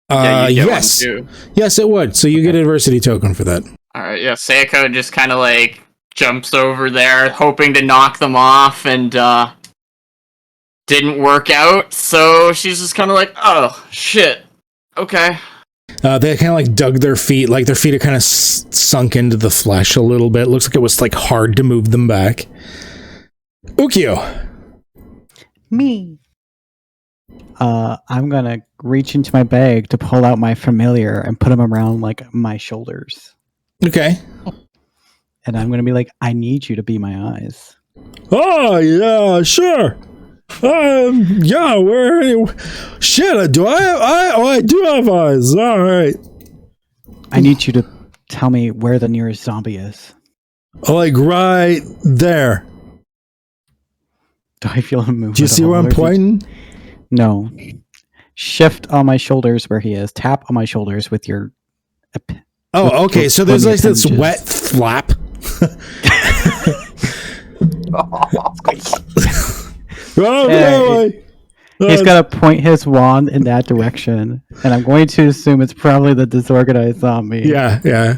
Speaker 2: Yeah, you get
Speaker 1: yes.
Speaker 2: one too.
Speaker 1: Yes, it would. So you get an adversity token for that.
Speaker 2: Alright, yeah, Seiko just kind of like jumps over there, hoping to knock them off, and didn't work out, so she's just kind of like, oh, shit. Okay.
Speaker 1: They kind of like dug their feet, like their feet are kind of sunk into the flesh a little bit. Looks like it was like hard to move them back. Ukyo.
Speaker 5: Me. I'm gonna reach into my bag to pull out my familiar and put him around like my shoulders.
Speaker 1: Okay.
Speaker 5: And I'm gonna be like, I need you to be my eyes.
Speaker 1: Oh, yeah, sure. Yeah, shit, do I do have eyes. All right.
Speaker 5: I need you to tell me where the nearest zombie is.
Speaker 1: Like right there.
Speaker 5: Do I feel him move?
Speaker 1: Do you see where I'm pointing?
Speaker 5: No. Shift on my shoulders where he is. Tap on my shoulders with your...
Speaker 1: Oh, okay. So there's like this
Speaker 5: appendages.
Speaker 1: wet flap.
Speaker 5: He's got to point his wand in that direction. And I'm going to assume it's probably the disorganized zombie.
Speaker 1: Yeah.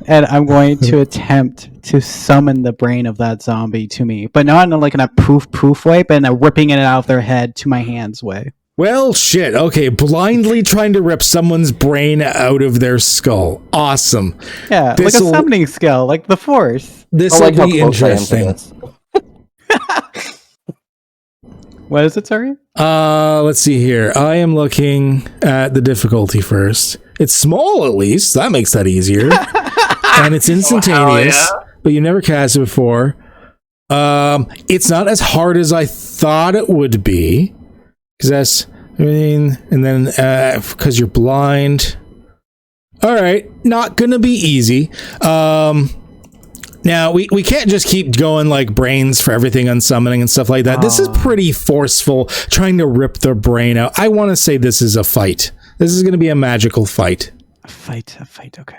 Speaker 5: And I'm going to attempt to summon the brain of that zombie to me. But not in a poof way, but in a ripping it out of their head to my hands way.
Speaker 1: Well, shit. Okay, blindly trying to rip someone's brain out of their skull. Awesome.
Speaker 5: Yeah, like a summoning skill, like the Force.
Speaker 1: This will be interesting.
Speaker 5: What is it, sorry?
Speaker 1: Let's see here. I am looking at the difficulty first. It's small, at least. That makes that easier. And it's instantaneous, but you never cast it before. It's not as hard as I thought it would be. Because and then because you're blind. All right, not gonna be easy. Now we can't just keep going like brains for everything on summoning and stuff like that. This is pretty forceful, trying to rip their brain out. I want to say this is a fight. This is gonna be a magical fight.
Speaker 5: A fight. Okay.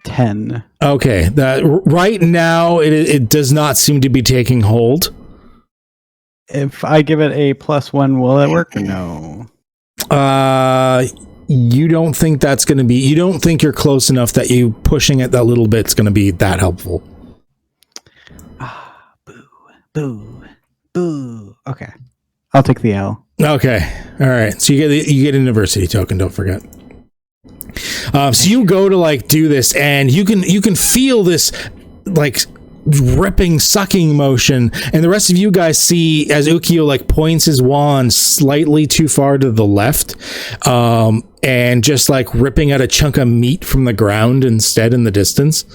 Speaker 5: 10.
Speaker 1: Okay, that right now it does not seem to be taking hold.
Speaker 5: If I give it a +1, will it work or no?
Speaker 1: You don't think that's going to be... You don't think you're close enough that you pushing it that little bit's going to be that helpful.
Speaker 5: Boo. Okay. I'll take the L.
Speaker 1: Okay. All right. So you get an adversity token, don't forget. So you go to like do this and you can feel this like ripping sucking motion, and the rest of you guys see as Ukyo like points his wand slightly too far to the left, and just like ripping out a chunk of meat from the ground instead in the distance,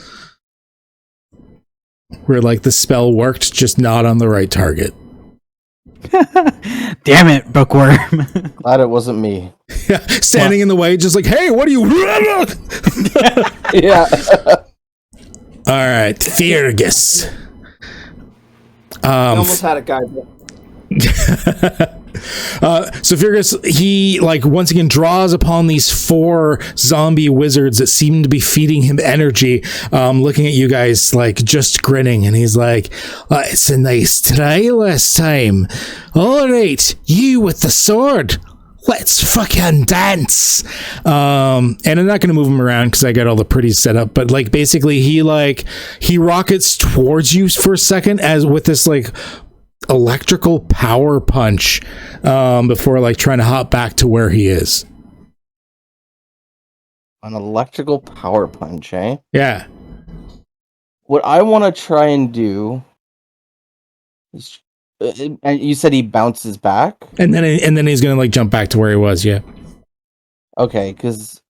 Speaker 1: where like the spell worked, just not on the right target.
Speaker 5: Damn it, bookworm.
Speaker 4: Glad it wasn't me.
Speaker 1: Yeah, standing in the way, just like, hey, what are you?
Speaker 4: Yeah.
Speaker 1: All right, Fergus.
Speaker 6: I almost had it, guys.
Speaker 1: Fergus, he like once again draws upon these 4 zombie wizards that seem to be feeding him energy, looking at you guys like just grinning, and he's like, it's a nice try last time. All right, you with the sword. Let's fucking dance. And I'm not going to move him around because I got all the pretties set up, but like basically he rockets towards you for a second as with this like electrical power punch, before like trying to hop back to where he is.
Speaker 4: An electrical power punch, eh?
Speaker 1: Yeah.
Speaker 4: What I want to try and do is, you said he bounces back,
Speaker 1: And then he's going to like jump back to where he was. Yeah.
Speaker 4: okay? Because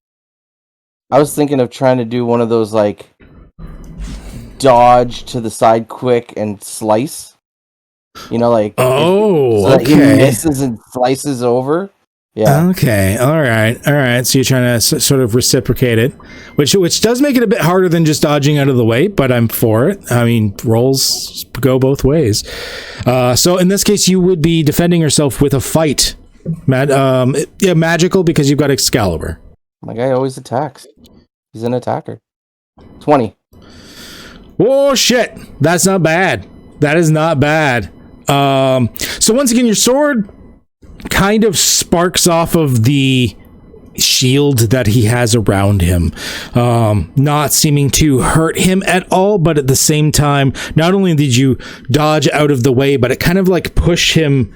Speaker 4: I was thinking of trying to do one of those like dodge to the side quick and slice. You know, like so that he misses and slices over. Yeah.
Speaker 1: Okay. All right. So you're trying to sort of reciprocate it, which does make it a bit harder than just dodging out of the way, but I'm for it. I mean, rolls go both ways. So in this case, you would be defending yourself with a fight. Magical because you've got Excalibur.
Speaker 4: My guy always attacks. He's an attacker. 20.
Speaker 1: Oh shit! That's not bad. That is not bad. So once again, your sword kind of sparks off of the shield that he has around him, not seeming to hurt him at all, but at the same time, not only did you dodge out of the way, but it kind of like pushed him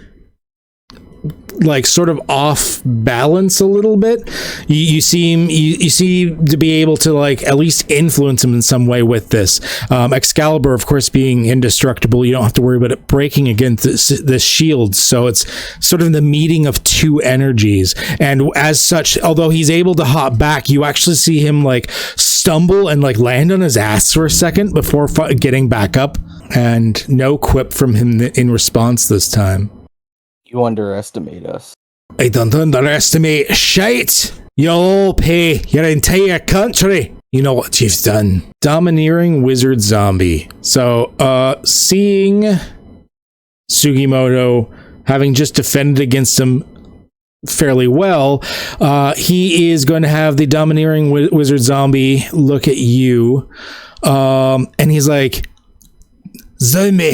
Speaker 1: like sort of off balance a little bit. You seem to be able to like at least influence him in some way with this. Excalibur, of course, being indestructible, you don't have to worry about it breaking against this shield. So it's sort of the meeting of 2 energies. And as such, although he's able to hop back, you actually see him like stumble and like land on his ass for a second before getting back up. And no quip from him in response this time.
Speaker 4: You underestimate us.
Speaker 1: I don't underestimate shite. You'll pay your entire country. You know what you've done. Domineering wizard zombie. So, seeing Sugimoto having just defended against him fairly well, he is going to have the domineering wizard zombie look at you, and he's like, zombie,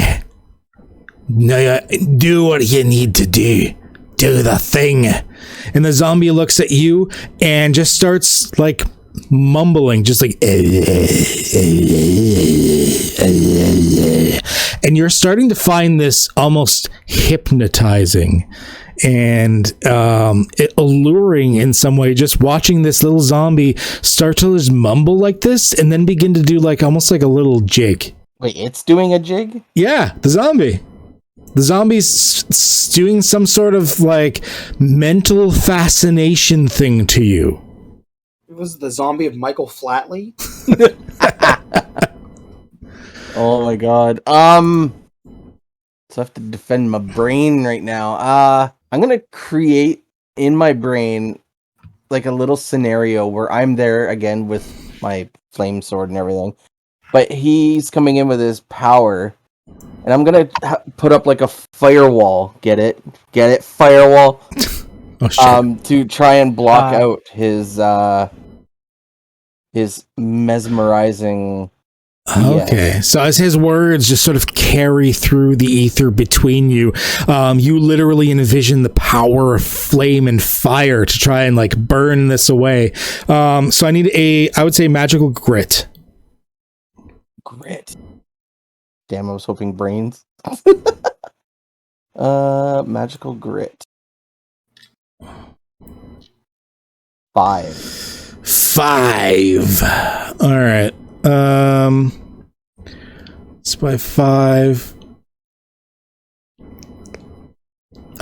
Speaker 1: now do what you need to do. Do the thing. And the zombie looks at you and just starts like mumbling, just like, and you're starting to find this almost hypnotizing and alluring in some way, just watching this little zombie start to just mumble like this and then begin to do like almost like a little jig.
Speaker 4: Wait, it's doing a jig?
Speaker 1: Yeah, the zombie. The zombie's doing some sort of like mental fascination thing to you.
Speaker 6: It was the zombie of Michael Flatley.
Speaker 4: Oh my god. So I have to defend my brain right now. I'm gonna create in my brain like a little scenario where I'm there again with my flame sword and everything, but he's coming in with his power. And I'm gonna put up like a firewall. Get it? Firewall.
Speaker 1: Oh, shit.
Speaker 4: To try and block out his mesmerizing.
Speaker 1: Okay, so as his words just sort of carry through the ether between you, you literally envision the power of flame and fire to try and like burn this away. So I need I would say magical grit.
Speaker 4: Grit. Damn, I was hoping brains. Magical grit. 5.
Speaker 1: All right. It's by 5.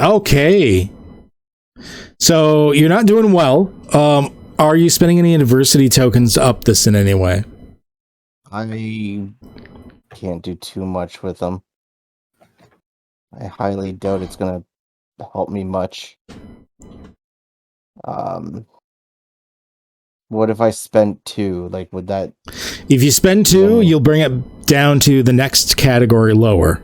Speaker 1: Okay. So you're not doing well. Are you spending any adversity tokens to up this in any way?
Speaker 4: I can't do too much with them. I highly doubt it's gonna help me much. What if I spent 2? Like, would that...
Speaker 1: If you spend 2, you'll bring it down to the next category lower.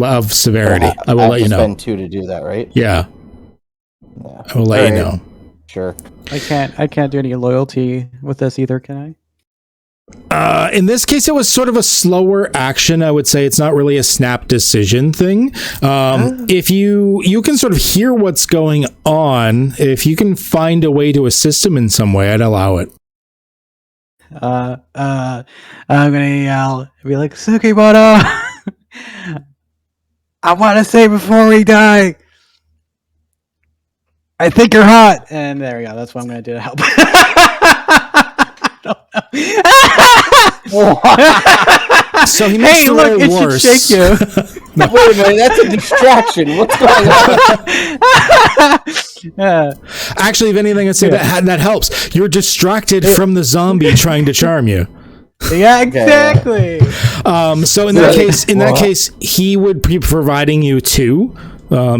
Speaker 1: of severity. I will
Speaker 4: have
Speaker 1: let
Speaker 4: to
Speaker 1: you know.
Speaker 4: spend 2 to do that, right?
Speaker 1: Yeah,
Speaker 4: Yeah.
Speaker 1: I will let you know.
Speaker 4: Sure.
Speaker 5: I can't do any loyalty with this either, can
Speaker 1: In this case, it was sort of a slower action. I would say it's not really a snap decision thing. If you can sort of hear what's going on, if you can find a way to assist him in some way, I'd allow it.
Speaker 5: I? I'm gonna yell, be like, Sugimoto, I want to say before we die, I think you're hot. And there we go. That's what I'm gonna do to help. I don't know.
Speaker 1: So he
Speaker 5: Hey,
Speaker 1: makes
Speaker 5: look,
Speaker 1: it
Speaker 5: it
Speaker 1: worse.
Speaker 5: should shake you.
Speaker 4: Wait a minute, that's a distraction. What's going on?
Speaker 1: Actually, if anything, I'd say that helps. You're distracted from the zombie trying to charm you.
Speaker 5: Yeah, exactly.
Speaker 1: So in that case, he would be providing you 2,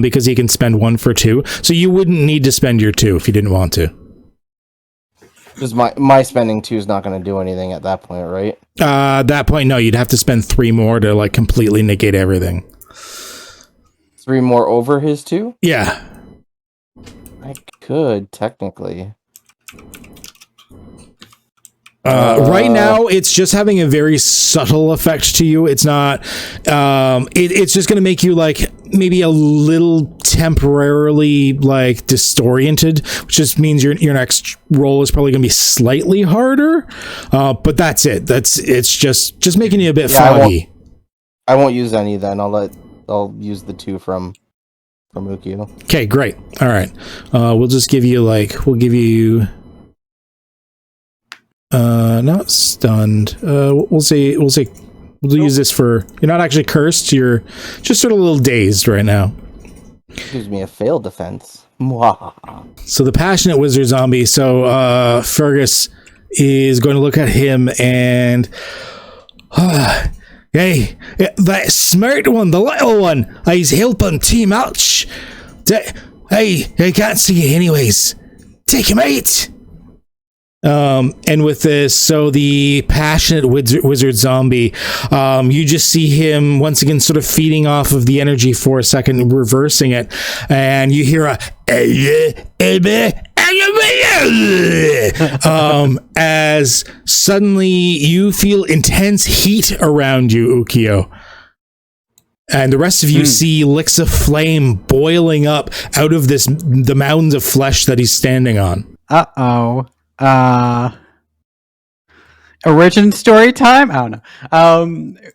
Speaker 1: because he can spend 1 for 2. So you wouldn't need to spend your 2 if you didn't want to.
Speaker 4: Because my spending 2 is not going to do anything at that point, right?
Speaker 1: At that point, no, you'd have to spend 3 more to like completely negate everything.
Speaker 4: 3 more over his 2?
Speaker 1: Yeah.
Speaker 4: I could, technically.
Speaker 1: Right now, it's just having a very subtle effect to you. It's not. It's just going to make you like maybe a little temporarily like disoriented, which just means your next roll is probably going to be slightly harder. But that's it. It's just making you a bit foggy.
Speaker 4: I won't use any then. I'll use the 2 from Ukio.
Speaker 1: Okay, great. All right. We'll give you. Not stunned. We'll use this for, you're not actually cursed, you're just sort of a little dazed right now.
Speaker 4: Gives me a failed defense. Mwah.
Speaker 1: So the passionate wizard zombie, Fergus is going to look at him and hey, that smart one, the little one, he's helping too much. Hey, I can't see you anyways. Take him out. And with this, so the passionate wizard zombie, you just see him once again sort of feeding off of the energy for a second, reversing it, and you hear as suddenly you feel intense heat around you, Ukio. And the rest of you see licks of flame boiling up out of the mounds of flesh that he's standing on.
Speaker 5: Uh-oh. Origin story time? I don't know.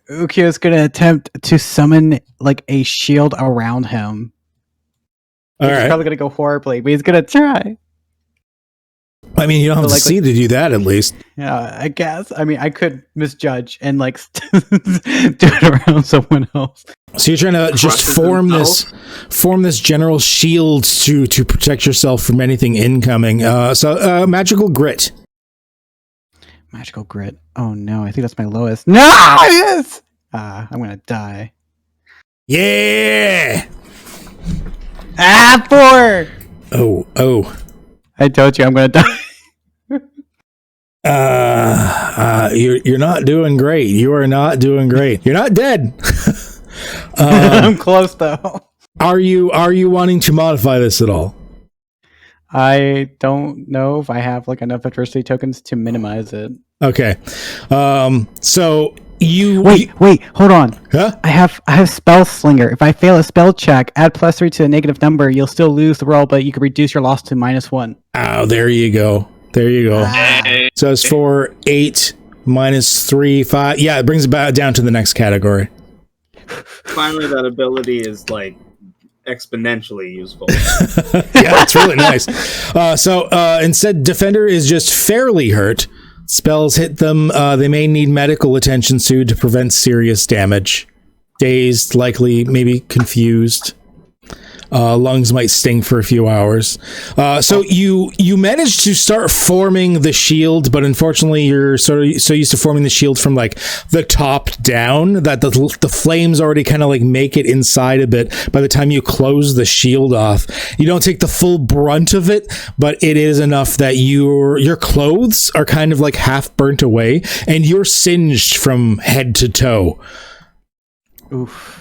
Speaker 5: Ukio's gonna attempt to summon like a shield around him. He's probably gonna go horribly, but he's gonna try.
Speaker 1: I mean, you don't have to see to do that, at least.
Speaker 5: Yeah, I guess. I mean, I could misjudge and like do it around someone else.
Speaker 1: So you're trying to just form this general shield to protect yourself from anything incoming. Magical grit.
Speaker 5: Magical grit. Oh no, I think that's my lowest. No, yes. I'm gonna die.
Speaker 1: Yeah.
Speaker 5: 4.
Speaker 1: Oh.
Speaker 5: I told you I'm gonna die.
Speaker 1: You're not doing great. You are not doing great. You're not dead.
Speaker 5: I'm close though.
Speaker 1: Are you wanting to modify this at all?
Speaker 5: I don't know if I have like enough adversity tokens to minimize it.
Speaker 1: Okay. So you
Speaker 5: wait, hold on.
Speaker 1: Huh?
Speaker 5: I have Spell Slinger. If I fail a spell check, add +3 to a negative number. You'll still lose the roll, but you can reduce your loss to -1.
Speaker 1: Oh, there you go. So it's 4, 8, -3, 5. Yeah, it brings it back down to the next category.
Speaker 6: Finally, that ability is like exponentially useful.
Speaker 1: Yeah, it's really nice. Instead, Defender is just fairly hurt. Spells hit them. They may need medical attention soon to prevent serious damage. Dazed, likely, maybe confused. Lungs might sting for a few hours. So you managed to start forming the shield, but unfortunately you're sort of so used to forming the shield from like the top down that the flames already kind of like make it inside a bit. By the time you close the shield off, you don't take the full brunt of it, but it is enough that your clothes are kind of like half burnt away, and you're singed from head to toe.
Speaker 5: Oof.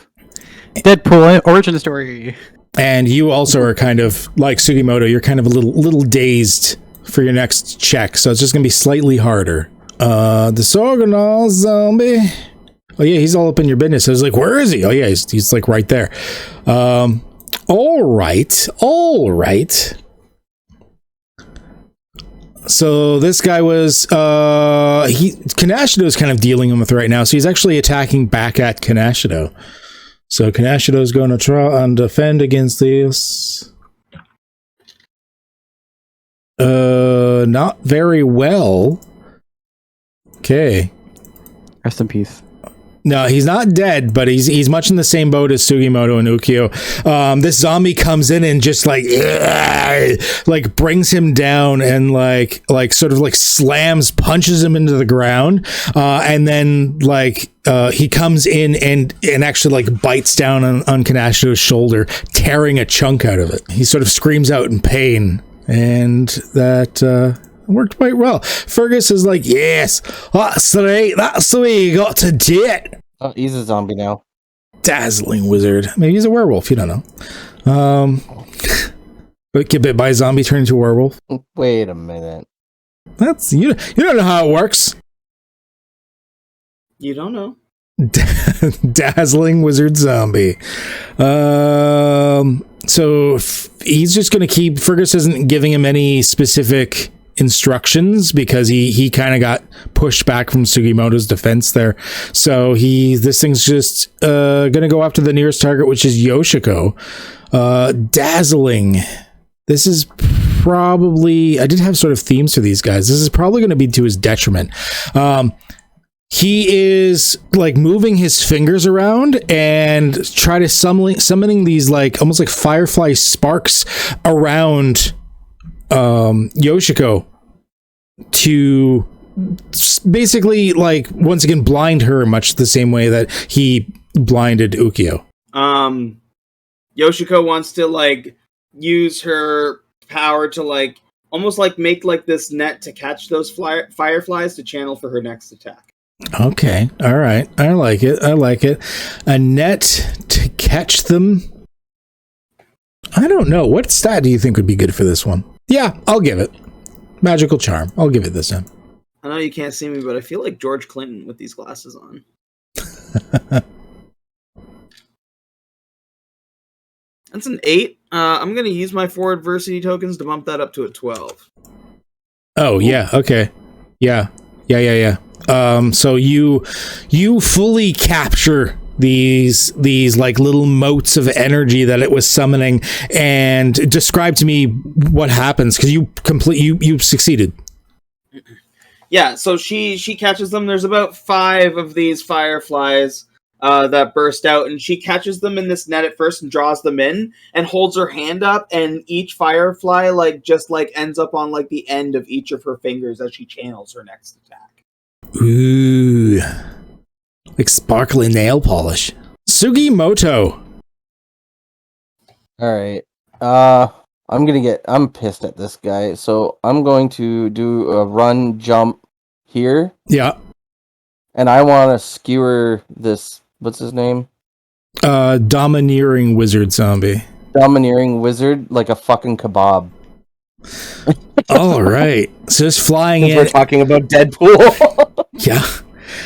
Speaker 5: Deadpool origin story.
Speaker 1: And you also are kind of like Sugimoto. You're kind of a little dazed for your next check, so it's just gonna be slightly harder. Disorganized zombie. Oh yeah, he's all up in your business. I was like, where is he? Oh yeah, he's like right there. All right. So this guy was Kanashido is kind of dealing with right now, so he's actually attacking back at Kanashido. So Kanashido is going to try and defend against this. Not very well. Okay.
Speaker 5: Rest in peace.
Speaker 1: No, he's not dead, but he's much in the same boat as Sugimoto and Ukyo. This zombie comes in and just like brings him down and like sort of like punches him into the ground, and then he comes in and actually like bites down on Kanashido's shoulder, tearing a chunk out of it. He sort of screams out in pain, and that worked quite well. Fergus is like, yes, that's right, that's the way you got to do it.
Speaker 4: Oh, he's a zombie now.
Speaker 1: Dazzling wizard. Maybe he's a werewolf, you don't know. But get bit by a zombie, turn into a werewolf.
Speaker 4: Wait a minute.
Speaker 1: That's you don't know how it works.
Speaker 6: You don't know.
Speaker 1: Dazzling wizard zombie. So he's just gonna keep. Fergus isn't giving him any specific instructions because he kind of got pushed back from Sugimoto's defense there. So this thing's just gonna go after the nearest target, which is Yoshiko. Dazzling. This is probably, I did have sort of themes for these guys. This is probably going to be to his detriment. He is like moving his fingers around and try to summoning these like almost like firefly sparks around Yoshiko to basically like once again blind her much the same way that he blinded Ukyo.
Speaker 6: Yoshiko wants to like use her power to like almost like make like this net to catch those fireflies to channel for her next attack.
Speaker 1: Okay, all right, I like it. A net to catch them. I don't know, what stat do you think would be good for this one? Yeah, I'll give it magical charm. I'll give it this time.
Speaker 6: I know you can't see me, but I feel like George Clinton with these glasses on. That's an 8. I'm going to use my 4 adversity tokens to bump that up to a 12.
Speaker 1: Oh, yeah. Okay. Yeah. So you fully capture these like little motes of energy that it was summoning, and describe to me what happens, because you succeeded.
Speaker 6: Yeah, so she catches them. There's about 5 of these fireflies that burst out, and she catches them in this net at first and draws them in and holds her hand up, and each firefly just ends up on the end of each of her fingers as she channels her next attack.
Speaker 1: Ooh, like sparkly nail polish. Sugimoto.
Speaker 4: All right. I'm pissed at this guy, so I'm going to do a run jump here.
Speaker 1: Yeah.
Speaker 4: And I want to skewer this. What's his name?
Speaker 1: Domineering wizard zombie.
Speaker 4: Domineering wizard, like a fucking kebab.
Speaker 1: All right. So just flying in.
Speaker 4: We're talking about Deadpool.
Speaker 1: Yeah.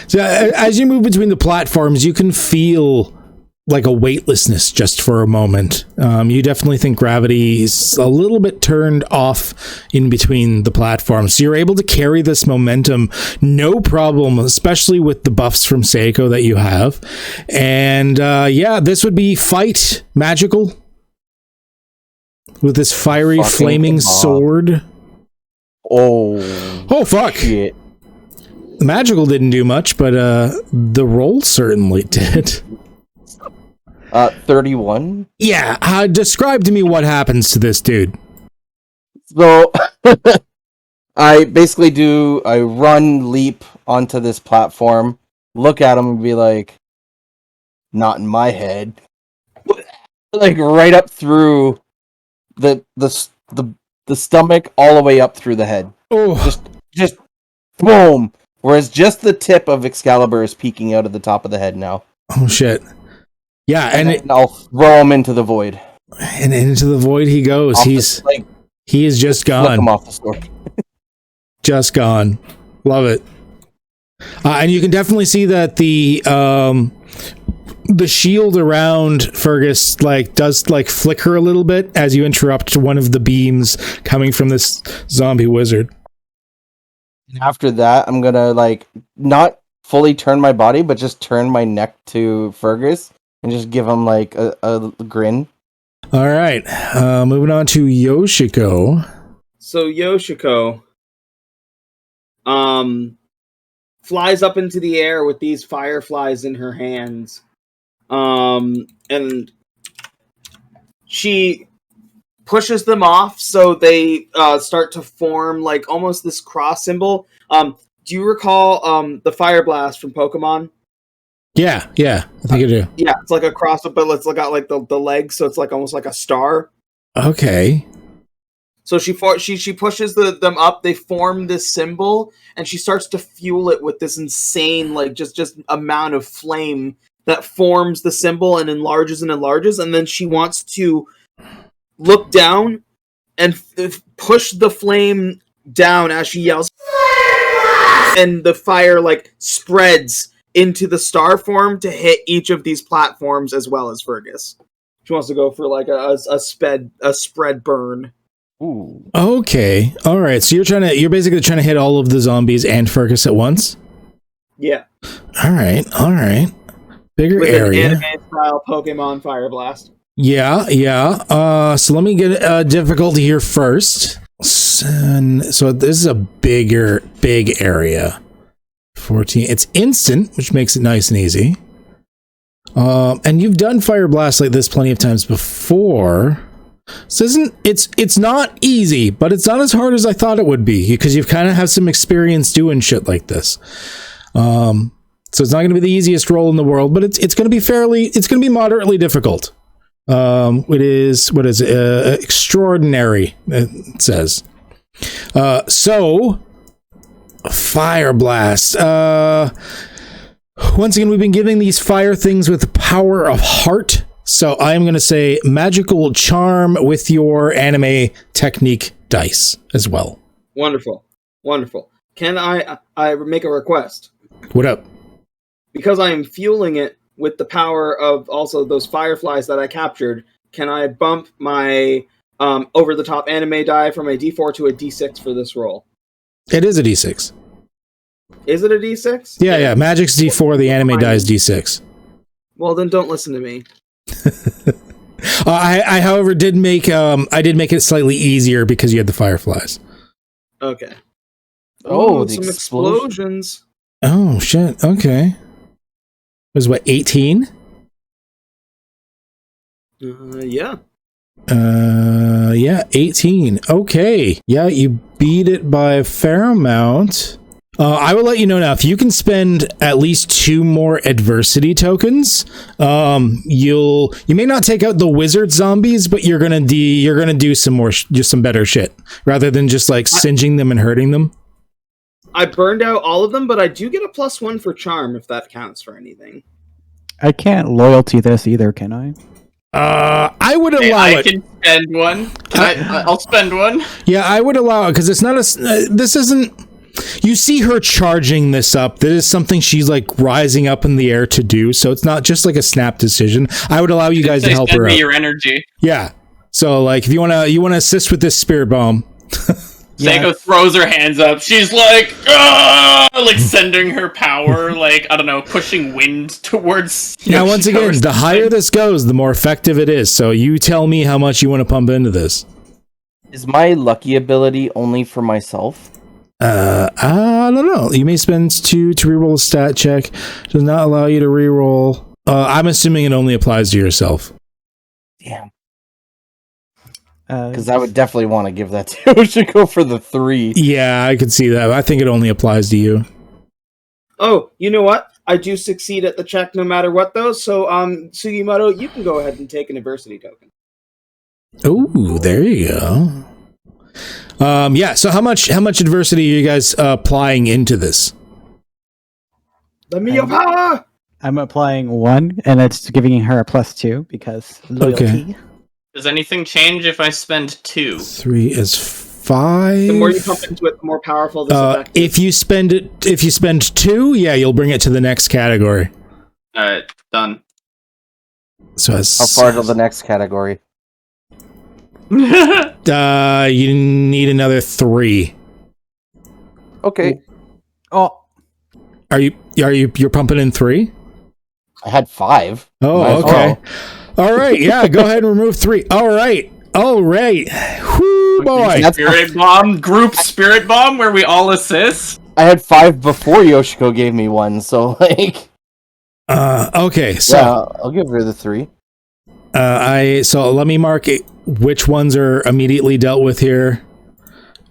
Speaker 1: So as you move between the platforms, you can feel like a weightlessness just for a moment. You definitely think gravity is a little bit turned off in between the platforms. So you're able to carry this momentum, no problem, especially with the buffs from Seiko that you have. And this would be fight magical with this fiery
Speaker 4: fucking
Speaker 1: flaming sword. Oh fuck.
Speaker 4: Shit.
Speaker 1: The magical didn't do much, but the roll certainly did.
Speaker 4: 31.
Speaker 1: Yeah, describe to me what happens to this dude.
Speaker 4: So, I basically I run, leap onto this platform, look at him and be like, not in my head. Like right up through the stomach, all the way up through the head.
Speaker 1: Oh,
Speaker 4: just boom. Whereas just the tip of Excalibur is peeking out of the top of the head now.
Speaker 1: Oh shit. Yeah,
Speaker 4: and I'll throw him into the void.
Speaker 1: And into the void he goes. He is just
Speaker 4: flick
Speaker 1: gone.
Speaker 4: him off the sword.
Speaker 1: Just gone. Love it. And you can definitely see that the shield around Fergus does flicker a little bit as you interrupt one of the beams coming from this zombie wizard.
Speaker 4: After that, I'm gonna not fully turn my body, but just turn my neck to Fergus and just give him a grin.
Speaker 1: All right, moving on to Yoshiko.
Speaker 6: So Yoshiko flies up into the air with these fireflies in her hands. And she pushes them off so they start to form almost this cross symbol. Do you recall the Fire Blast from Pokemon?
Speaker 1: Yeah, I think I do.
Speaker 6: Yeah, it's like a cross, but it's got the legs, so it's almost like a star.
Speaker 1: Okay.
Speaker 6: So she pushes them up. They form this symbol, and she starts to fuel it with this insane just amount of flame that forms the symbol and enlarges, and then she wants to look down and push the flame down as she yells, and the fire spreads into the star form to hit each of these platforms as well as Fergus. She wants to go for a spread burn.
Speaker 4: Ooh.
Speaker 1: Okay. All right. So you're basically trying to hit all of the zombies and Fergus at once?
Speaker 6: Yeah.
Speaker 1: All right. Bigger
Speaker 6: With
Speaker 1: area.
Speaker 6: an anime-style Pokemon Fire Blast.
Speaker 1: Yeah. So let me get difficulty here first. So this is a big area. 14. It's instant, which makes it nice and easy. And you've done Fire Blast like this plenty of times before. So it's not easy, but it's not as hard as I thought it would be because you've kind of have some experience doing shit like this. So it's not going to be the easiest roll in the world, but it's going to be moderately difficult. It is, what is it? Extraordinary, it says. So Fire Blast. Once again, we've been giving these fire things with the power of heart. So I'm going to say magical charm with your anime technique dice as well.
Speaker 6: Wonderful. Can I make a request?
Speaker 1: What up?
Speaker 6: Because I am fueling it with the power of also those fireflies that I captured, can I bump my over-the-top anime die from a D4 to a D6 for this roll?
Speaker 1: It is a D6.
Speaker 6: Is it a D6?
Speaker 1: Yeah. Magic's D4, the anime die is D6.
Speaker 6: Well, then don't listen to me.
Speaker 1: I however, did make it slightly easier because you had the fireflies.
Speaker 6: Okay.
Speaker 4: Oh,
Speaker 6: some explosions.
Speaker 1: Oh, shit. Okay. It was what, 18?
Speaker 6: Yeah.
Speaker 1: Yeah, 18. Okay. Yeah, you beat it by a fair amount. I will let you know now, if you can spend at least 2 more adversity tokens, you may not take out the wizard zombies, but you're gonna do some more, just some better shit, rather than just singeing them and hurting them.
Speaker 6: I burned out all of them, but I do get a +1 for charm if that counts for anything.
Speaker 5: I can't loyalty this either, can I?
Speaker 1: I would allow it.
Speaker 2: I can spend one. I'll spend one.
Speaker 1: Yeah, I would allow it because it's not this isn't. You see her charging this up. This is something she's rising up in the air to do. So it's not just a snap decision. I would allow you guys to help her out.
Speaker 2: Your energy.
Speaker 1: Yeah. So if you wanna assist with this spirit bomb.
Speaker 2: Seiko throws her hands up. She's sending her power, I don't know, pushing wind towards.
Speaker 1: Now, once again, the higher this goes, the more effective it is. So you tell me how much you want to pump into this.
Speaker 4: Is my lucky ability only for myself?
Speaker 1: I don't know. You may spend 2 to reroll a stat check. Does not allow you to reroll. I'm assuming it only applies to yourself.
Speaker 4: Damn. Because I would definitely want to give that to Yoshiko for the 3.
Speaker 1: Yeah, I could see that. I think it only applies to you.
Speaker 6: Oh, you know what? I do succeed at the check no matter what, though. So, Sugimoto, you can go ahead and take an adversity token.
Speaker 1: Ooh, there you go. Yeah. So how much adversity are you guys applying into this?
Speaker 6: Let me your power.
Speaker 5: I'm applying 1, and it's giving her a +2 because loyalty.
Speaker 1: Okay.
Speaker 2: Does anything change if I spend 2?
Speaker 1: 3 is 5.
Speaker 6: The more you pump into it, the more powerful this effect is.
Speaker 1: If you spend 2, yeah, you'll bring it to the next category.
Speaker 2: Alright, done.
Speaker 1: So it's,
Speaker 4: How far to the next category?
Speaker 1: you need another 3.
Speaker 4: Okay.
Speaker 5: Oh,
Speaker 1: You're pumping in 3?
Speaker 4: I had 5. Might
Speaker 1: Oh,
Speaker 4: as
Speaker 1: okay.
Speaker 4: well.
Speaker 1: All right, yeah, go ahead and remove 3. All right. Whoo, boy.
Speaker 4: That's-
Speaker 2: Spirit bomb, group spirit bomb, where we all assist.
Speaker 4: I had 5 before Yoshiko gave me 1, so like,
Speaker 1: Okay, so
Speaker 4: yeah, I'll give her the 3.
Speaker 1: so let me mark it, which ones are immediately dealt with here.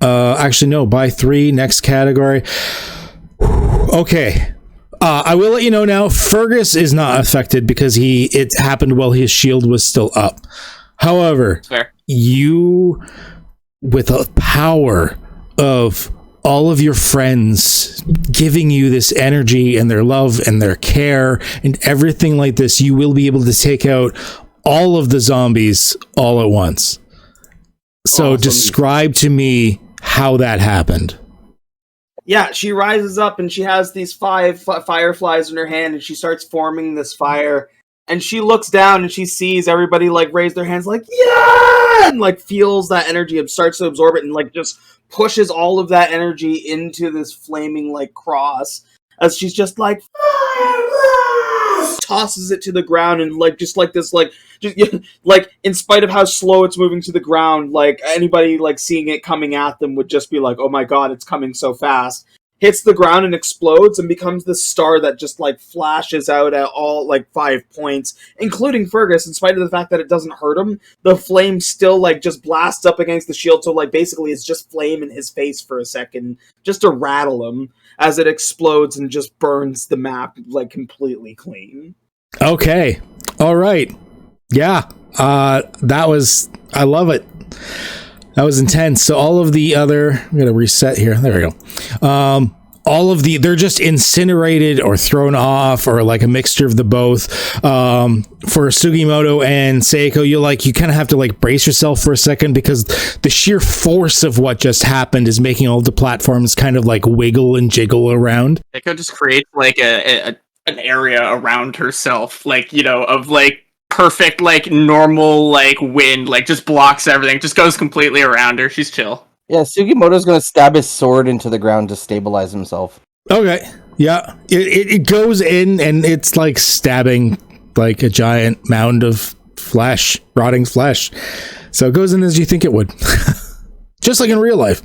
Speaker 1: Actually, no, by 3, next category. Okay. I will let you know now, Fergus is not affected because it happened while his shield was still up. However,
Speaker 2: Fair.
Speaker 1: you, with the power of all of your friends giving you this energy and their love and their care and everything like this, you will be able to take out all of the zombies all at once. So
Speaker 6: Awesome.
Speaker 1: describe to me how that happened.
Speaker 6: Yeah, she rises up and she has these 5 fireflies in her hand and she starts forming this fire. And she looks down and she sees everybody like raise their hands like, yeah! And like feels that energy and starts to absorb it and like just pushes all of that energy into this flaming like cross. As she's just like, tosses it to the ground and like just like this like just like in spite of how slow it's moving to the ground, like anybody like seeing it coming at them would just be like, oh my god, it's coming so fast. Hits the ground and explodes and becomes this star that just like flashes out at all like 5 points, including Fergus. In spite of the fact that it doesn't hurt him, the flame still like just blasts up against the shield, so like basically it's just flame in his face for a second just to rattle him as it explodes and just burns the map like completely clean.
Speaker 1: Okay. All right. Yeah. That was, I love it. That was intense. So all of the other, I'm going to reset here. There we go. All of they're just incinerated or thrown off or like a mixture of the both. For Sugimoto and Seiko, you kind of have to like brace yourself for a second because the sheer force of what just happened is making all the platforms kind of like wiggle and jiggle around.
Speaker 2: Echo just creates like an area around herself, like, of like perfect, like normal, like wind, like just blocks everything, just goes completely around her. She's chill.
Speaker 4: Yeah, Sugimoto's gonna stab his sword into the ground to stabilize himself.
Speaker 1: Okay. Yeah. It goes in and it's like stabbing like a giant mound of flesh, rotting flesh. So it goes in as you think it would. Just like in real life.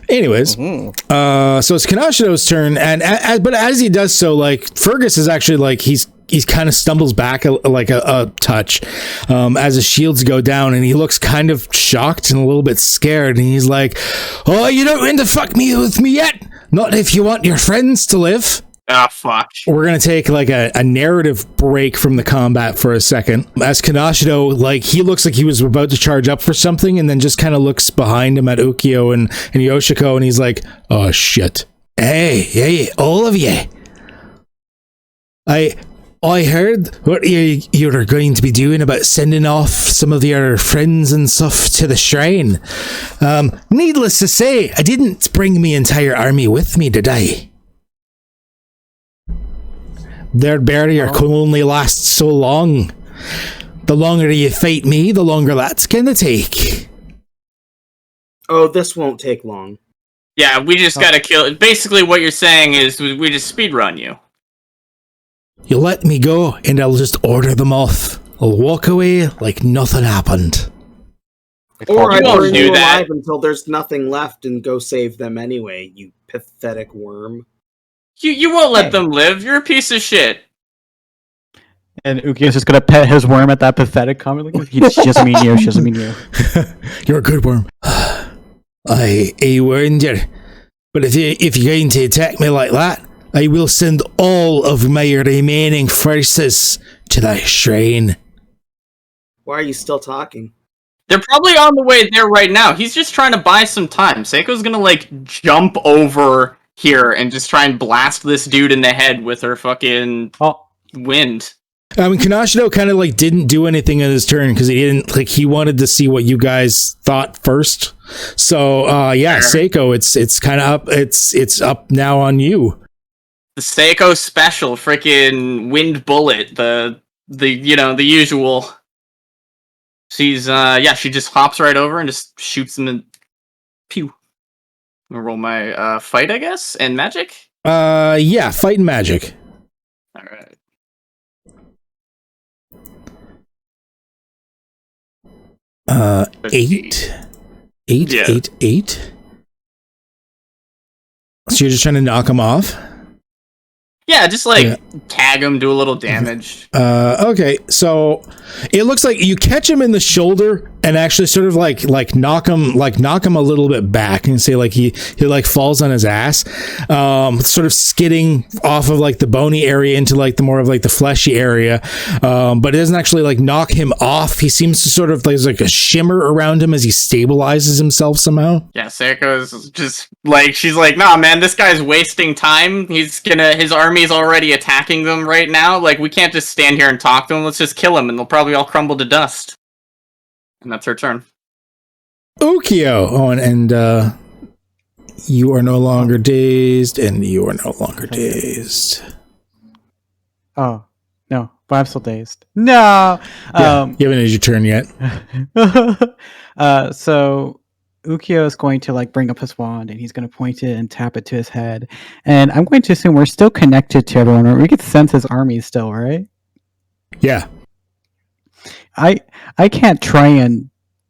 Speaker 1: Anyways, so it's Kanashiro's turn, but as he does so, like Fergus is actually like he's kind of stumbles back a touch as his shields go down, and he looks kind of shocked and a little bit scared, and he's like, "Oh, you don't want to fuck me with me yet? Not if you want your friends to live."
Speaker 2: Ah, fuck.
Speaker 1: We're going to take like a narrative break from the combat for a second. As Kanashiro, like he looks like he was about to charge up for something and then just kind of looks behind him at Ukyo and Yoshiko and he's like, oh shit. Hey, all of you. I heard what you're going to be doing about sending off some of your friends and stuff to the shrine. Needless to say, I didn't bring my entire army with me, did I? Their barrier can only last so long. The longer you fight me, the longer that's gonna take.
Speaker 6: Oh, this won't take long.
Speaker 2: Yeah, we just gotta kill. Basically, what you're saying is we just speedrun you.
Speaker 1: You let me go, and I'll just order them off. I'll walk away like nothing happened.
Speaker 6: Or I
Speaker 2: won't
Speaker 6: burn
Speaker 2: do
Speaker 6: you
Speaker 2: that.
Speaker 6: alive until there's nothing left and go save them anyway, you pathetic worm.
Speaker 2: You won't let them live. You're a piece of shit.
Speaker 5: and Ukyo's just gonna pet his worm at that pathetic comment. Like, she doesn't mean you. She doesn't mean you.
Speaker 1: You're a good worm. I warned you. But if you're going to attack me like that, I will send all of my remaining forces to that shrine.
Speaker 6: Why are you still talking?
Speaker 2: They're probably on the way there right now. He's just trying to buy some time. Seiko's gonna, like, jump over here and just try and blast this dude in the head with her fucking wind.
Speaker 1: I mean, Kanashiro kind of like didn't do anything in his turn because he wanted to see what you guys thought first. So Seiko, it's kind of up. It's up now on you.
Speaker 2: The Seiko special, freaking wind bullet, the usual. She's she just hops right over and just shoots him and pew. I'm gonna roll my fight, I guess, and magic.
Speaker 1: Fight and magic.
Speaker 2: All right.
Speaker 1: Eight.
Speaker 2: Yeah.
Speaker 1: Eight. So you're just trying to knock him off?
Speaker 2: Yeah, just tag him, do a little damage.
Speaker 1: Okay, so it looks like you catch him in the shoulder and actually sort of like knock him a little bit back and say like he like falls on his ass, sort of skidding off of like the bony area into like the more of like the fleshy area, but it doesn't actually like knock him off. He seems to sort of there's like a shimmer around him as he stabilizes himself somehow.
Speaker 2: Yeah, Seiko's just like, she's like, nah, man, this guy's wasting time. His army's already attacking them right now. Like, we can't just stand here and talk to them. Let's just kill him, and they'll probably all crumble to dust. And that's her turn.
Speaker 1: Ukyo. Oh, and you are no longer dazed, and you are no longer dazed.
Speaker 5: Oh, no, but I'm still dazed. No!
Speaker 1: You haven't had your turn yet.
Speaker 5: So Ukyo is going to like bring up his wand and he's going to point it and tap it to his head. And I'm going to assume we're still connected to everyone. We can sense his army still, right?
Speaker 1: Yeah.
Speaker 5: I can't try and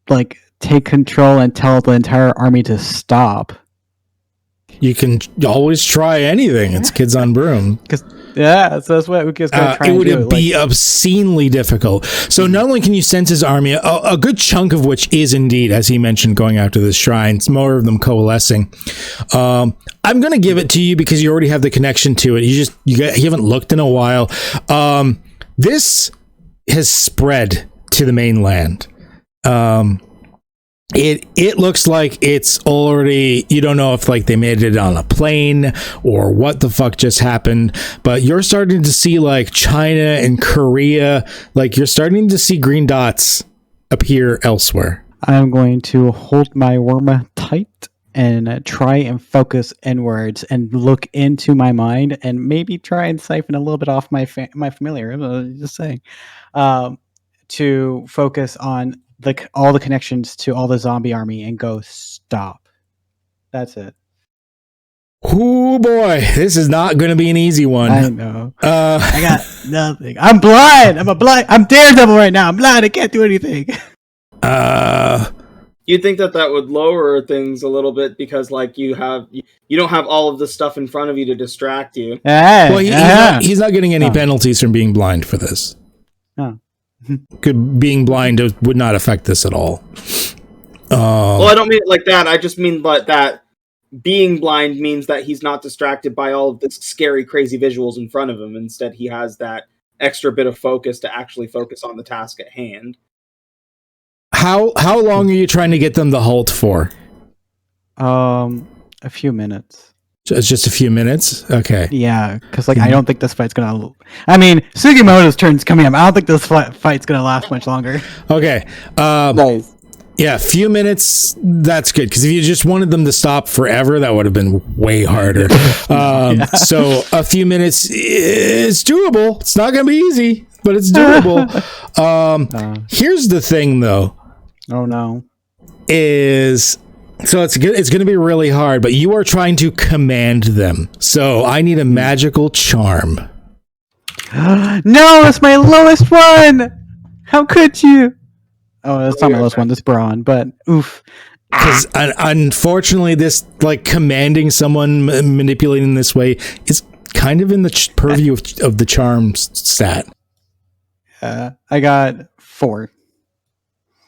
Speaker 5: like take control and tell the entire army to stop.
Speaker 1: You can always try anything. It's Kids on Broom.
Speaker 5: So that's what Ukyo's going to try
Speaker 1: it
Speaker 5: and
Speaker 1: would
Speaker 5: do.
Speaker 1: be obscenely difficult. So not only can you sense his army, a good chunk of which is indeed, as he mentioned, going after this shrine. It's more of them coalescing. I'm going to give it to you because you already have the connection to it. You haven't looked in a while. This has spread to the mainland. It looks like it's already, you don't know if like they made it on a plane or what the fuck just happened, but you're starting to see like China and Korea, like you're starting to see green dots appear elsewhere.
Speaker 5: I'm going to hold my worm tight and try and focus inwards and look into my mind and maybe try and siphon a little bit off my familiar. Just saying, to focus on all the connections to all the zombie army and go stop. That's it.
Speaker 1: Oh boy, this is not going to be an easy one.
Speaker 5: I know. I got nothing. I'm blind. I'm Daredevil right now. I'm blind. I can't do anything.
Speaker 6: You'd think that would lower things a little bit because, like, you don't have all of the stuff in front of you to distract you.
Speaker 1: Well, he's not getting any penalties from being blind for this.
Speaker 5: Oh.
Speaker 1: Being blind would not affect this at all.
Speaker 6: Well, I don't mean it like that. I just mean that being blind means that he's not distracted by all of the scary, crazy visuals in front of him. Instead, he has that extra bit of focus to actually focus on the task at hand.
Speaker 1: How long are you trying to get them to halt for?
Speaker 5: A few minutes.
Speaker 1: It's just a few minutes? Okay.
Speaker 5: Yeah, because like I don't think this fight's gonna. I mean, Sugimoto's turn's coming up. I don't think this fight's gonna last much longer.
Speaker 1: Okay.
Speaker 4: Nice.
Speaker 1: Yeah, a few minutes. That's good because if you just wanted them to stop forever, that would have been way harder. So a few minutes is doable. It's not gonna be easy, but it's doable. Here's the thing, though.
Speaker 5: Oh no.
Speaker 1: So it's going to be really hard, but you are trying to command them. So I need a magical charm.
Speaker 5: No, that's my lowest one. How could you? Oh, that's not my lowest one. That's Brawn, but oof.
Speaker 1: Because unfortunately, this like commanding someone, manipulating this way is kind of in the purview of the charm stat.
Speaker 5: I got 4.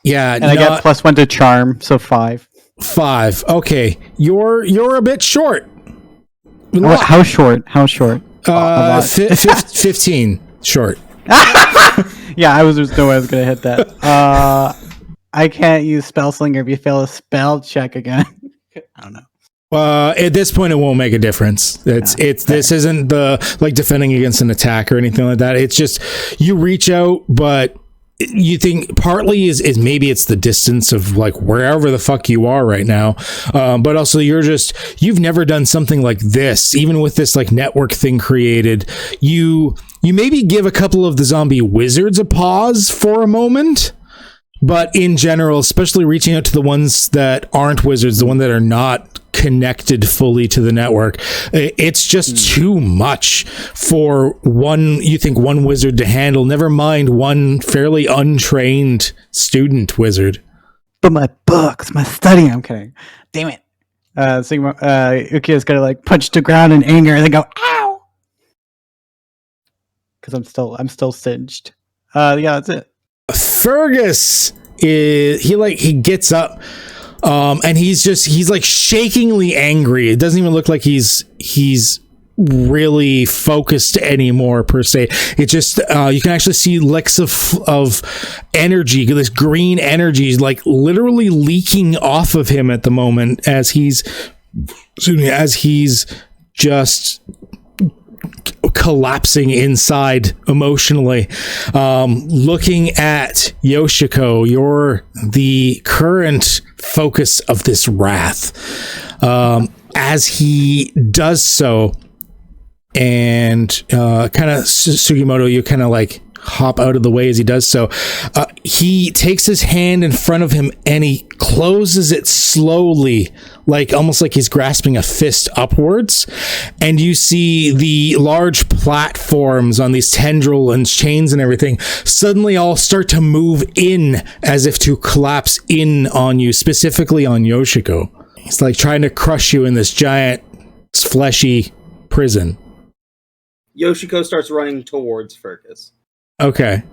Speaker 1: Yeah,
Speaker 5: and I got +1 to charm, so 5.
Speaker 1: 5. Okay, you're a bit short.
Speaker 5: How short?
Speaker 1: 15 short.
Speaker 5: Yeah, there's no way I was gonna hit that. I can't use Spell Slinger if you fail a spell check again. I don't know.
Speaker 1: At this point, it won't make a difference. This isn't the like defending against an attack or anything like that. It's just you reach out, but you think partly is maybe it's the distance of like wherever the fuck you are right now, but also you've never done something like this, even with this like network thing created. You maybe give a couple of the zombie wizards a pause for a moment. But in general, especially reaching out to the ones that aren't wizards, the ones that are not connected fully to the network, it's just too much for one wizard to handle, never mind one fairly untrained student wizard.
Speaker 5: But my books, my studying, I'm kidding. Damn it. So Ukio's gonna like punch the ground in anger and then go, ow! Because I'm still singed. Yeah, that's it.
Speaker 1: Fergus he gets up and he's like shakingly angry. It doesn't even look like he's really focused anymore per se. It just you can actually see licks of energy, this green energy is like literally leaking off of him at the moment as he's just collapsing inside emotionally. Looking at Yoshiko, you're the current focus of this wrath. As he does so, and kind of Sugimoto, you kind of like hop out of the way as he does so. He takes his hand in front of him and he closes it slowly, like almost like he's grasping a fist upwards, and you see the large platforms on these tendril and chains and everything suddenly all start to move in as if to collapse in on you, specifically on Yoshiko. He's like trying to crush you in this giant fleshy prison.
Speaker 6: Yoshiko starts running towards Fergus.
Speaker 1: Okay.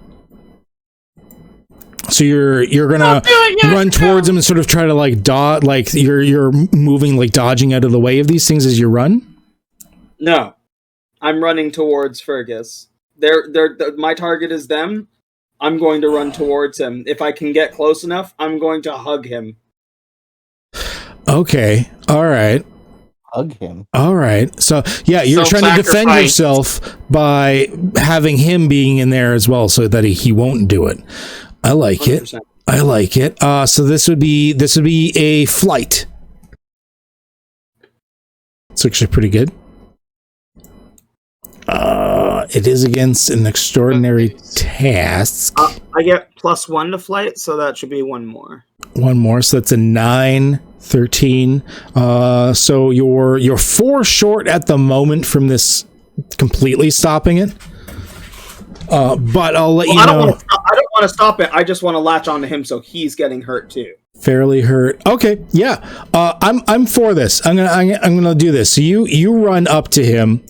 Speaker 1: So you're gonna run towards him and sort of try to like dodge, like you're moving, like dodging out of the way of these things as you run?
Speaker 6: No. I'm running towards Fergus. My target is them. I'm going to run towards him. If I can get close enough, I'm going to hug him.
Speaker 1: Okay. All right.
Speaker 4: Hug him.
Speaker 1: All right. So yeah, you're trying to defend yourself by having him being in there as well, so that he won't do it. I like 100%. It. I like it. So this would be a flight. It's actually pretty good. It is against an extraordinary task.
Speaker 6: I get +1 to flight, so that should be one more.
Speaker 1: One more, so that's a 9, 13. So you're 4 short at the moment from this completely stopping it. But I'll let you know. I don't
Speaker 6: want to stop it. I just want to latch onto him, so he's getting hurt too.
Speaker 1: Fairly hurt. Okay, yeah. I'm for this. I'm gonna do this. So you run up to him.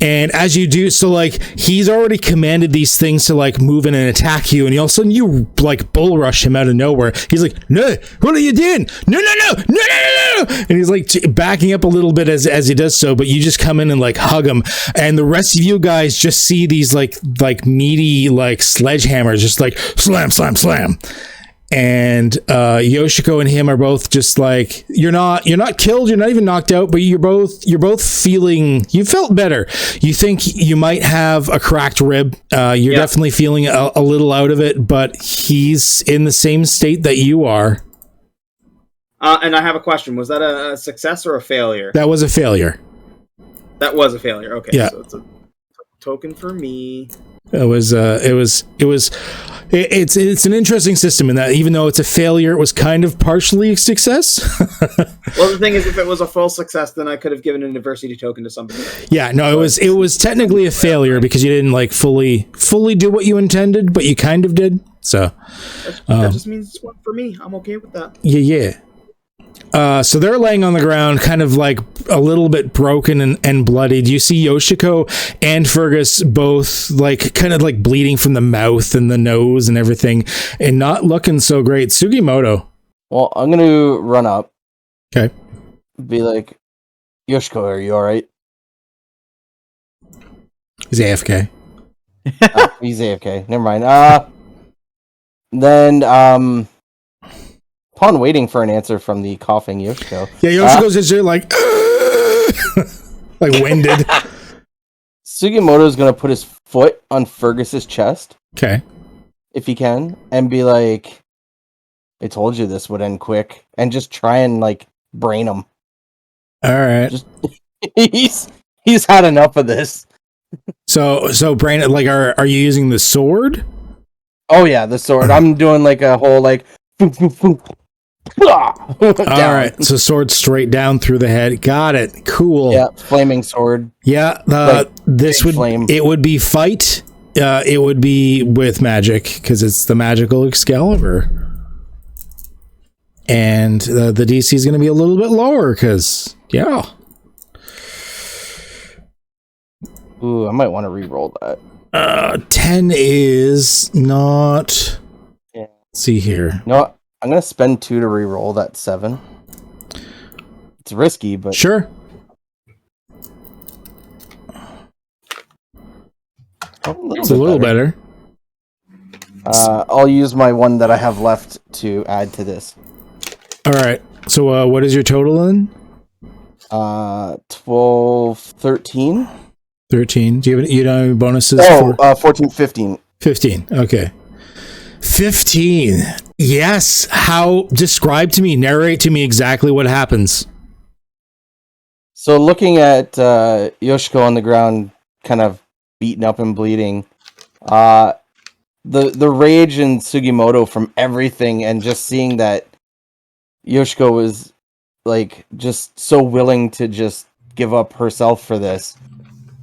Speaker 1: And as you do, so like he's already commanded these things to like move in and attack you, and all of a sudden you like bull rush him out of nowhere. He's like, "No, what are you doing? No!" And he's like backing up a little bit as he does so, but you just come in and like hug him, and the rest of you guys just see these like meaty like sledgehammers just like slam, slam, slam. And Yoshiko and him are both just like, you're not killed, you're not even knocked out, but you're both feeling, you felt better. You think you might have a cracked rib. You're definitely feeling a little out of it, but he's in the same state that you are.
Speaker 6: And I have a question. Was that a success or a failure?
Speaker 1: That was a failure.
Speaker 6: That was a failure. Okay.
Speaker 1: Yeah.
Speaker 6: So it's a token for me.
Speaker 1: It's an interesting system in that even though it's a failure, it was kind of partially a success.
Speaker 6: Well, the thing is, if it was a full success, then I could have given an adversity token to somebody.
Speaker 1: Yeah, no, it was technically a failure because you didn't like fully do what you intended, but you kind of did. So
Speaker 6: that just means it's one for me. I'm okay with that.
Speaker 1: Yeah. So they're laying on the ground, kind of like a little bit broken and bloodied. You see Yoshiko and Fergus both like kind of like bleeding from the mouth and the nose and everything, and not looking so great. Sugimoto.
Speaker 4: Well, I'm going to run up.
Speaker 1: Okay.
Speaker 4: Be like, Yoshiko, are you all right?
Speaker 1: He's AFK.
Speaker 4: He's AFK. Never mind. Then Upon waiting for an answer from the coughing Yoshiko,
Speaker 1: Yeah, Yoshiko's just like, like winded.
Speaker 4: Sugimoto's gonna put his foot on Fergus's chest,
Speaker 1: Okay.
Speaker 4: if he can, and be like, I told you this would end quick, and just try and like brain him.
Speaker 1: All right.
Speaker 4: Just he's had enough of this.
Speaker 1: So Brandon, like, are you using the sword?
Speaker 4: Oh yeah, the sword. I'm doing like a whole like
Speaker 1: All right. So sword straight down through the head. Got it. Cool.
Speaker 4: Yeah, flaming sword.
Speaker 1: Yeah.
Speaker 4: Like,
Speaker 1: this
Speaker 4: big
Speaker 1: would
Speaker 4: flame.
Speaker 1: it would be fight. It would be with magic because it's the magical Excalibur, and the DC is going to be a little bit lower because yeah.
Speaker 4: Ooh, I might want to re-roll that.
Speaker 1: 10 is not.
Speaker 4: Yeah.
Speaker 1: Let's see here.
Speaker 4: You know what? I'm gonna spend 2 to re-roll that 7. It's risky, but
Speaker 1: Sure. It's a little better.
Speaker 4: I'll use my one that I have left to add to this.
Speaker 1: All right. So what is your total then?
Speaker 4: 12, 13.
Speaker 1: 13. Do you don't have any bonuses?
Speaker 4: Oh, 14, 15.
Speaker 1: 15. Okay. 15. Yes. How? Describe to me, narrate to me exactly what happens.
Speaker 4: So looking at Yoshiko on the ground, kind of beaten up and bleeding, the rage in Sugimoto from everything, and just seeing that Yoshiko was like just so willing to just give up herself for this,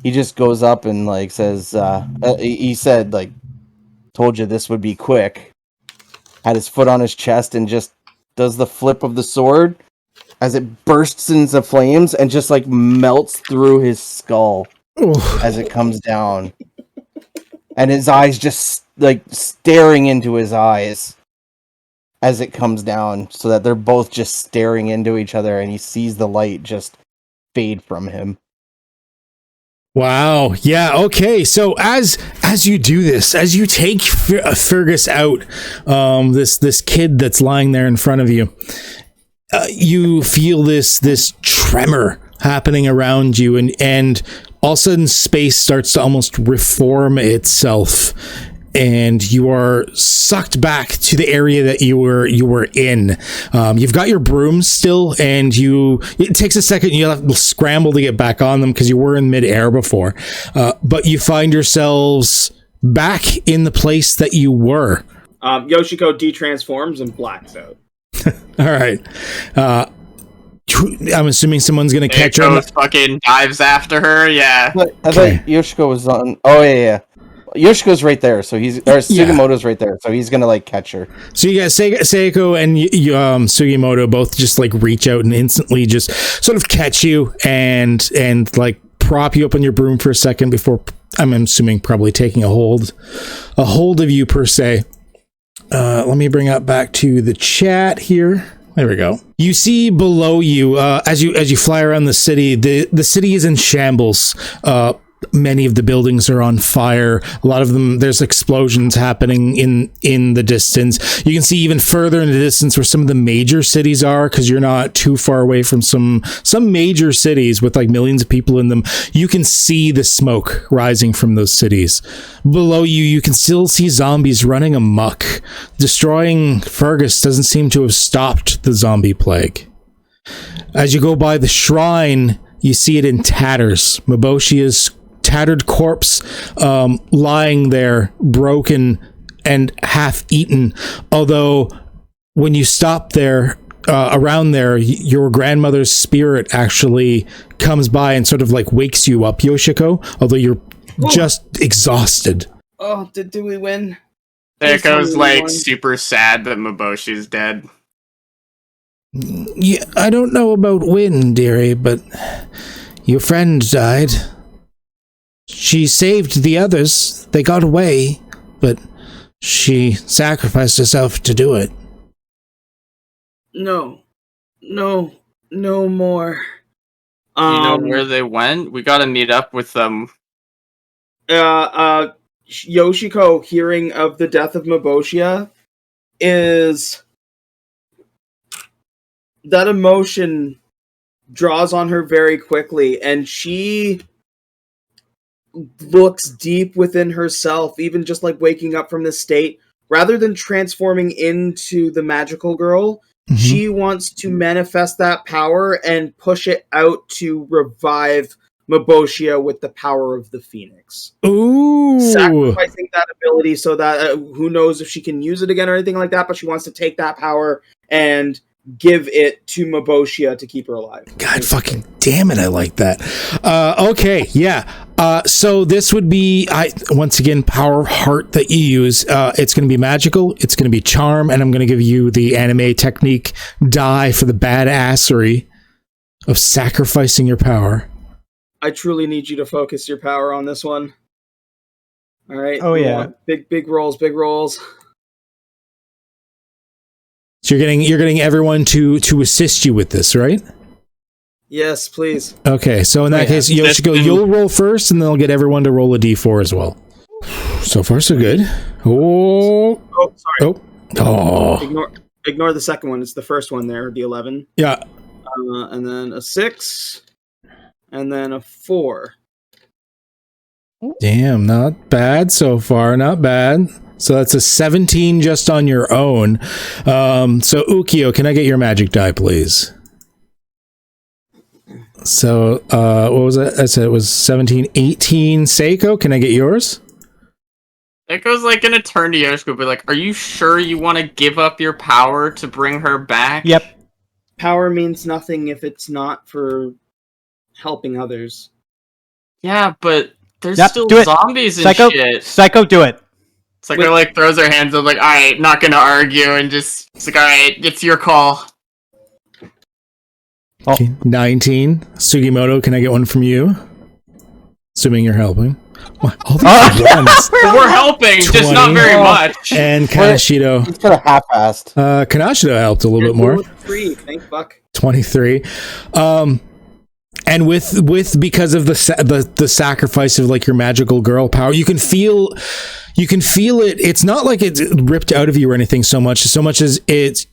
Speaker 4: he just goes up and like says, he said like, "Told you this would be quick." Had his foot on his chest and just does the flip of the sword as it bursts into flames and just like melts through his skull as it comes down. And his eyes just like staring into his eyes as it comes down, so that they're both just staring into each other, and he sees the light just fade from him.
Speaker 1: Wow. Yeah. Okay. So as you do this, as you take Fergus out, this kid that's lying there in front of you, you feel this tremor happening around you, and all of a sudden space starts to almost reform itself, and you are sucked back to the area that you were in. You've got your brooms still, and it takes a second. You have to scramble to get back on them because you were in midair before. But you find yourselves back in the place that you were.
Speaker 6: Yoshiko detransforms and blacks out.
Speaker 1: All right. I'm assuming someone's going to catch her.
Speaker 2: Fucking dives after her. Yeah.
Speaker 4: I thought Yoshiko was on. Oh yeah. Yoshiko's right there, so Sugimoto's right there, so he's gonna like catch her.
Speaker 1: So you guys, Seiko and Sugimoto both just like reach out and instantly just sort of catch you and like prop you up on your broom for a second before, I'm assuming, probably taking a hold of you per se. Let me bring up back to the chat here. There we go. You see below you, as you fly around the city, the city is in shambles. Many of the buildings are on fire. A lot of them, there's explosions happening in the distance. You can see even further in the distance where some of the major cities are, because you're not too far away from some major cities with like millions of people in them. You can see the smoke rising from those cities. Below you can still see zombies running amok. Destroying Fergus doesn't seem to have stopped the zombie plague. As you go by the shrine, you see it in tatters. Maboshia's tattered corpse lying there, broken and half-eaten. Although when you stop there, around there, your grandmother's spirit actually comes by and sort of like wakes you up, Yoshiko, although you're just exhausted.
Speaker 6: Oh, did we win?
Speaker 2: Echo's like super sad that Maboshi's dead.
Speaker 1: Yeah, I don't know about win, dearie, but your friend died. She saved the others. They got away, but she sacrificed herself to do it.
Speaker 6: No more.
Speaker 2: You know where they went? We gotta meet up with them.
Speaker 6: Yoshiko, hearing of the death of Maboshia, is that emotion draws on her very quickly, and she looks deep within herself, even just like waking up from this state. Rather than transforming into the magical girl, she wants to manifest that power and push it out to revive Maboshia with the power of the Phoenix.
Speaker 1: Ooh.
Speaker 6: Sacrificing that ability so that who knows if she can use it again or anything like that, but she wants to take that power and give it to Maboshia to keep her alive.
Speaker 1: God fucking damn it, I like that. Okay, yeah. So this would be, once again, power heart that you use. It's going to be magical, it's going to be charm, and I'm going to give you the anime technique die for the badassery of sacrificing your power.
Speaker 6: I truly need you to focus your power on this one. All right.
Speaker 5: Oh, yeah.
Speaker 6: Big rolls, big rolls.
Speaker 1: So you're getting everyone to assist you with this, right?
Speaker 6: Yes, please.
Speaker 1: Okay, so in that case, Yoshiko, you'll roll first, and then I'll get everyone to roll a d4 as well. So far, so good. Oh,
Speaker 6: sorry.
Speaker 1: Oh.
Speaker 6: Ignore the second one. It's the first one there, the 11.
Speaker 1: Yeah.
Speaker 6: And then a 6, and then a 4.
Speaker 1: Damn, not bad so far. Not bad. So that's a 17 just on your own. So Ukio, can I get your magic die, please? So, what was it? I said it was 17, 18. Seiko, can I get yours?
Speaker 2: Seiko's like gonna turn to Yoshiko, but like, are you sure you want to give up your power to bring her back?
Speaker 5: Yep.
Speaker 6: Power means nothing if it's not for helping others.
Speaker 2: Yeah, but there's
Speaker 5: Yep,
Speaker 2: still
Speaker 5: do it.
Speaker 2: zombies and
Speaker 5: Psycho,
Speaker 2: shit.
Speaker 5: Psycho, do it.
Speaker 2: Psycho like throws her hands up like, alright, not gonna argue, and just, it's like, alright, it's your call.
Speaker 1: Okay, 19. Sugimoto, can I get one from you? Assuming you're helping. What? All these ones.
Speaker 2: We're helping, just not
Speaker 1: 20.
Speaker 2: very much.
Speaker 1: And Kanashido.
Speaker 4: He's kind of half-assed.
Speaker 1: Kanashido helped a little bit more.
Speaker 6: 3, thank fuck.
Speaker 1: 23. And with because of the sacrifice of like your magical girl power, you can feel it. It's not like it's ripped out of you or anything so much as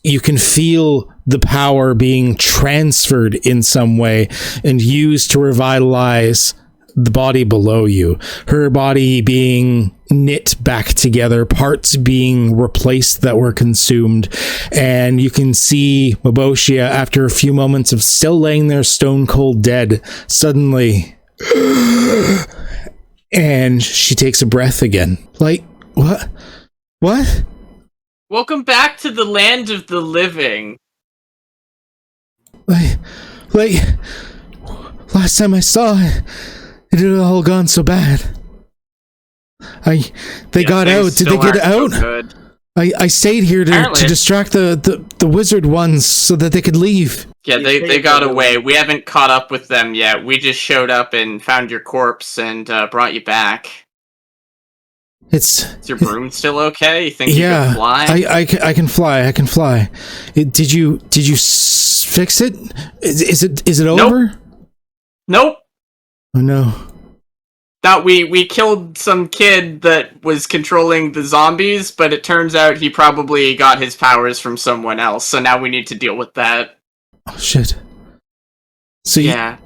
Speaker 1: you can feel the power being transferred in some way and used to revitalize the body below you. Her body being knit back together, parts being replaced that were consumed, and you can see Maboshia, after a few moments of still laying there stone cold dead, suddenly and she takes a breath again. Like, what?
Speaker 2: Welcome back to the land of the living.
Speaker 1: Like last time I saw it, it had all gone so bad. They got out. Did they get out?
Speaker 2: So
Speaker 1: I stayed here to distract the wizard ones so that they could leave.
Speaker 2: Yeah, they got away. We haven't caught up with them yet. We just showed up and found your corpse and brought you back. Is your broom still okay? You think you can fly?
Speaker 1: I can fly. I can fly. Did you fix it? Is it over?
Speaker 2: Nope.
Speaker 1: Oh no.
Speaker 2: Thought we killed some kid that was controlling the zombies, but it turns out he probably got his powers from someone else, so now we need to deal with that.
Speaker 1: Oh shit. So
Speaker 2: yeah.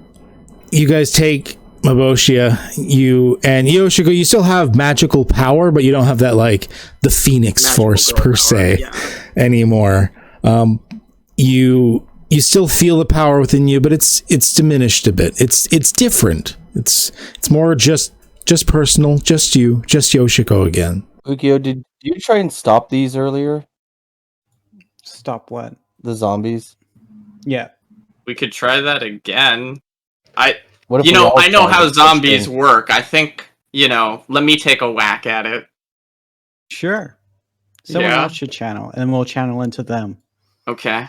Speaker 1: You guys take Maboshia, you and Yoshiko, you still have magical power, but you don't have that like the Phoenix
Speaker 6: Magical
Speaker 1: Force per se
Speaker 6: anymore.
Speaker 1: You still feel the power within you, but it's diminished a bit. It's different. It's more just personal, just you, just Yoshiko again.
Speaker 4: Ukio, did you try and stop these earlier?
Speaker 5: Stop what?
Speaker 4: The zombies?
Speaker 5: Yeah.
Speaker 2: We could try that again.
Speaker 4: I
Speaker 2: know how zombies work. I think, let me take a whack at it.
Speaker 5: Sure. Someone else should channel, and we'll channel into them.
Speaker 2: Okay.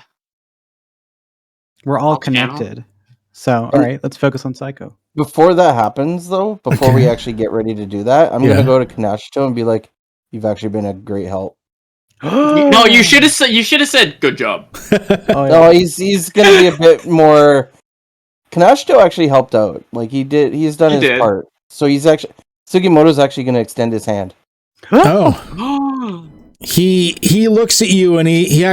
Speaker 5: We're all connected. So, all right, let's focus on Psycho.
Speaker 4: Before that happens, though, before we actually get ready to do that, I'm going to go to Kanashito and be like, you've actually been a great help.
Speaker 2: No, you should have said good job.
Speaker 4: No, he's going to be a bit more... Kanashito actually helped out. Like, he's done his part. So Sugimoto's actually going to extend his hand.
Speaker 1: Oh. He looks at you and he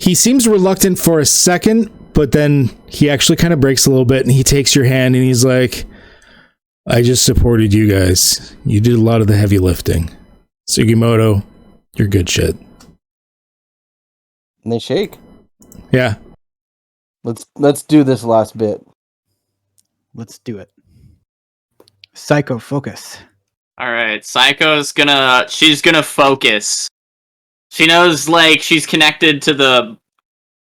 Speaker 1: he seems reluctant for a second, but then he actually kind of breaks a little bit, and he takes your hand, and he's like, I just supported you guys. You did a lot of the heavy lifting. Sugimoto, you're good shit.
Speaker 4: And they shake.
Speaker 1: Yeah.
Speaker 4: Let's do this last bit.
Speaker 5: Let's do it. Psycho focus.
Speaker 2: All right, she's gonna focus. She knows, like, she's connected to the,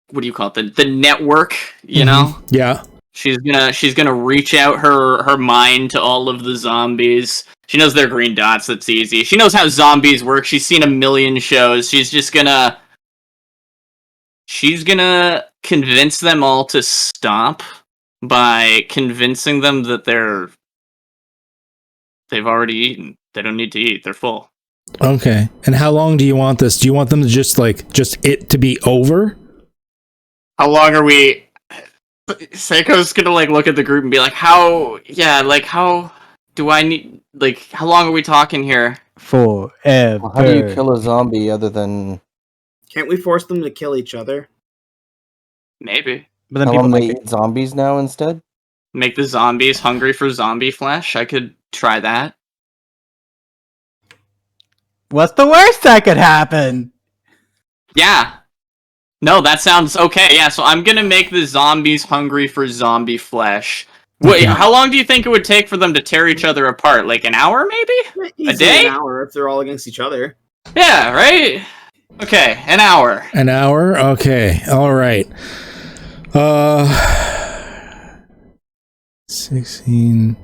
Speaker 2: what do you call it, the network, you know?
Speaker 1: Yeah.
Speaker 2: She's gonna reach out her mind to all of the zombies. She knows they're green dots, that's easy. She knows how zombies work, she's seen a million shows. She's gonna convince them all to stop by convincing them that they've already eaten. They don't need to eat, they're full.
Speaker 1: Okay. And how long do you want this? Do you want them to just it to be over?
Speaker 2: How long are we... Seiko's gonna, like, look at the group and be like, how do I need... Like, how long are we talking here?
Speaker 5: Forever.
Speaker 4: How do you kill a zombie other than...
Speaker 6: Can't we force them to kill each other?
Speaker 2: Maybe.
Speaker 5: But then
Speaker 4: Tell
Speaker 5: people
Speaker 4: them they
Speaker 5: might
Speaker 4: eat zombies now instead?
Speaker 2: Make the zombies hungry for zombie flesh? I could try that.
Speaker 5: What's the worst that could happen?
Speaker 2: Yeah. No, that sounds okay. Yeah, so I'm gonna make the zombies hungry for zombie flesh. Wait, how long do you think it would take for them to tear each other apart? Like an hour, maybe?
Speaker 6: Easily
Speaker 2: A day?
Speaker 6: An hour if they're all against each other.
Speaker 2: Yeah, right? Okay, an hour.
Speaker 1: An hour? Okay. All right. 16.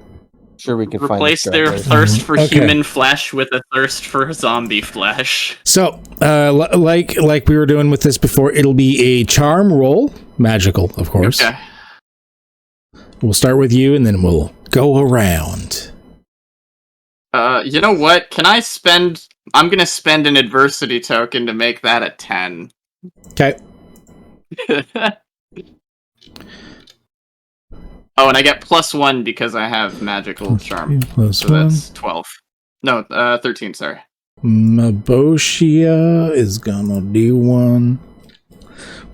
Speaker 4: Sure, we could
Speaker 2: Replace
Speaker 4: find
Speaker 2: their thirst for
Speaker 1: Okay.
Speaker 2: human flesh with a thirst for zombie flesh.
Speaker 1: So, like we were doing with this before, it'll be a charm roll, magical, of course.
Speaker 2: Okay.
Speaker 1: We'll start with you, and then we'll go around.
Speaker 2: You know what? I'm gonna spend an adversity token to make that a 10.
Speaker 1: Okay.
Speaker 2: Oh, and I get +1 because I have magical charm.
Speaker 1: Plus
Speaker 2: So
Speaker 1: 1.
Speaker 2: that's 12. No, 13, sorry.
Speaker 1: Maboshia is gonna do 1.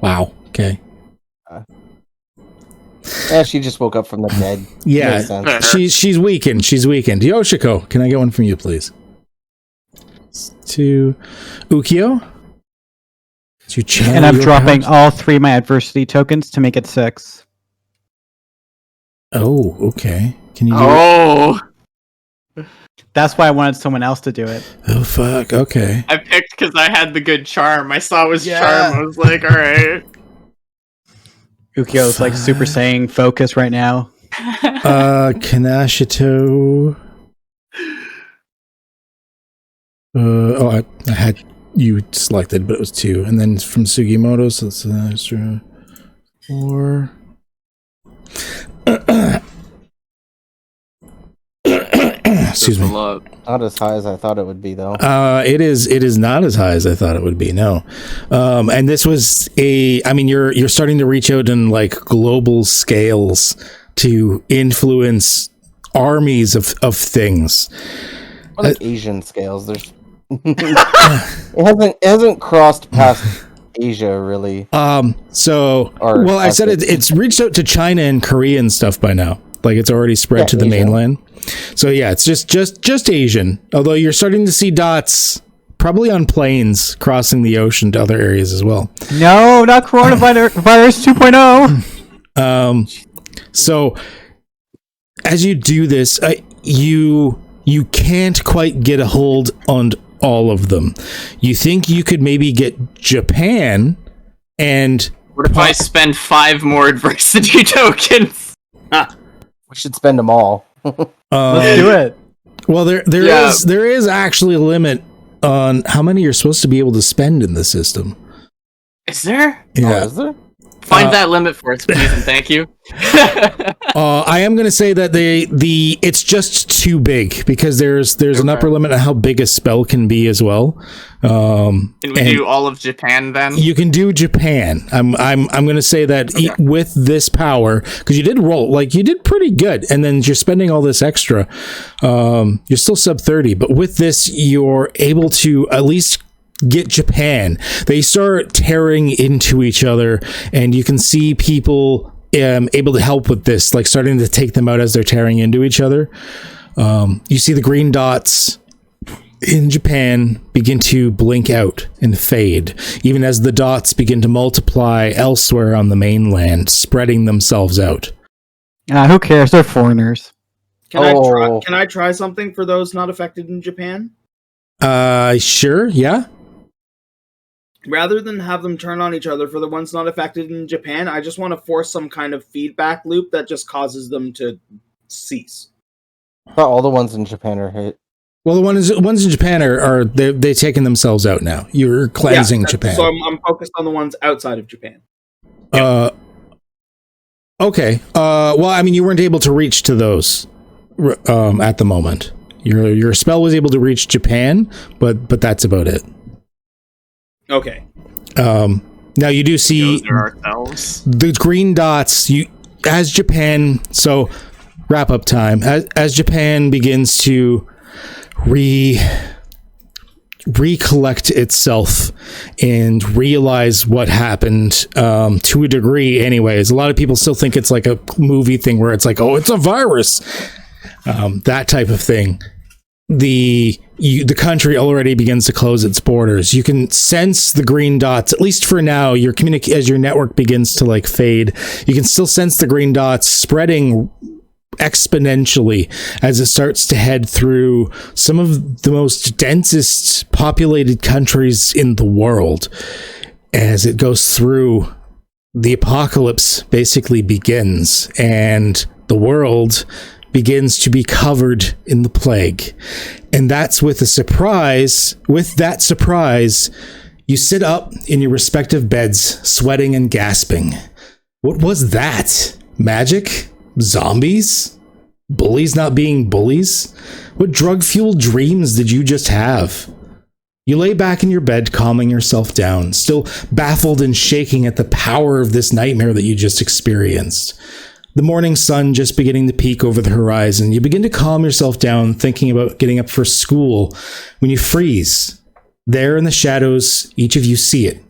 Speaker 1: Wow. Okay.
Speaker 4: Yeah, she just woke up from the dead. Makes
Speaker 1: Yeah.
Speaker 4: sense.
Speaker 1: She's weakened. She's weakened. Yoshiko, can I get one from you, please? To Ukio. To channel
Speaker 5: And I'm
Speaker 1: your
Speaker 5: dropping
Speaker 1: powers.
Speaker 5: all 3 of my adversity tokens to make it 6.
Speaker 1: Oh, okay. Can you do it?
Speaker 2: Oh!
Speaker 5: That's why I wanted someone else to do it.
Speaker 1: Oh, fuck. Okay.
Speaker 2: I picked because I had the good charm. I saw it was
Speaker 5: Yeah.
Speaker 2: charm. I was like, alright.
Speaker 5: Ukio's like Super Saiyan focus right now.
Speaker 1: Kanashito. I had you selected, but it was 2. And then from Sugimoto, so it's an extra 4. Excuse me.
Speaker 4: Not as high as I thought it would be, though.
Speaker 1: It is not as high as I thought it would be. No. And this was you're starting to reach out in like global scales to influence armies of things.
Speaker 4: Or like Asian scales. There's it hasn't crossed past Asia really.
Speaker 1: So
Speaker 4: Or
Speaker 1: well, I said
Speaker 4: Africa.
Speaker 1: it's reached out to China and Korea and stuff by now. Like it's already spread
Speaker 4: Yeah,
Speaker 1: to the
Speaker 4: Asia.
Speaker 1: mainland. So yeah, it's just Asian. Although you're starting to see dots probably on planes crossing the ocean to other areas as well.
Speaker 5: No, not coronavirus 2.0.
Speaker 1: So as you do this, you can't quite get a hold on all of them. You think you could maybe get Japan and
Speaker 2: What if I spend 5 more adversity tokens?
Speaker 4: We should spend them all.
Speaker 5: Let's do it.
Speaker 1: well there
Speaker 2: Yeah.
Speaker 1: is actually a limit on how many you're supposed to be able to spend in the system.
Speaker 2: Is there?
Speaker 1: Yeah.
Speaker 4: Oh, is there?
Speaker 2: Find that limit for us, please, and thank you.
Speaker 1: I am going to say that it's just too big because there's an upper limit on how big a spell can be as well.
Speaker 2: Can we do all of Japan then?
Speaker 1: You can do Japan. I'm going to say that with this power, because you did pretty good, and then you're spending all this extra. You're still sub 30, but with this, you're able to at least get Japan. They start tearing into each other, and you can see people able to help with this, like starting to take them out as they're tearing into each other. You see the green dots in Japan begin to blink out and fade, even as the dots begin to multiply elsewhere on the mainland, spreading themselves out.
Speaker 5: Who cares? They're foreigners.
Speaker 6: Can I try something for those not affected in Japan?
Speaker 1: Sure, yeah.
Speaker 6: Rather than have them turn on each other for the ones not affected in Japan, I just want to force some kind of feedback loop that just causes them to cease.
Speaker 4: Not all the ones in Japan are hit.
Speaker 1: Well, the ones in Japan are they've taken themselves out now. You're cleansing Japan.
Speaker 6: So I'm focused on the ones outside of Japan.
Speaker 1: Okay. Well, I mean, you weren't able to reach to those at the moment. Your spell was able to reach Japan, but that's about it.
Speaker 6: Okay.
Speaker 1: Now you do see the green dots. As Japan. So wrap up time. As Japan begins to recollect itself and realize what happened, to a degree anyways. A lot of people still think it's like a movie thing where it's like, oh, it's a virus, that type of thing. The country already begins to close its borders. You can sense the green dots, at least for now. As your network begins to like fade, you can still sense the green dots spreading exponentially as it starts to head through some of the most densest populated countries in the world. As it goes through, the apocalypse basically begins, and the world begins to be covered in the plague. And that's with a surprise. With that surprise, you sit up in your respective beds, sweating and gasping. What was that? Magic? Zombies? Bullies not being bullies? What drug-fueled dreams did you just have? You lay back in your bed, calming yourself down, still baffled and shaking at the power of this nightmare that you just experienced. The morning sun just beginning to peek over the horizon. You begin to calm yourself down, thinking about getting up for school, when you freeze. There in the shadows, each of you see it.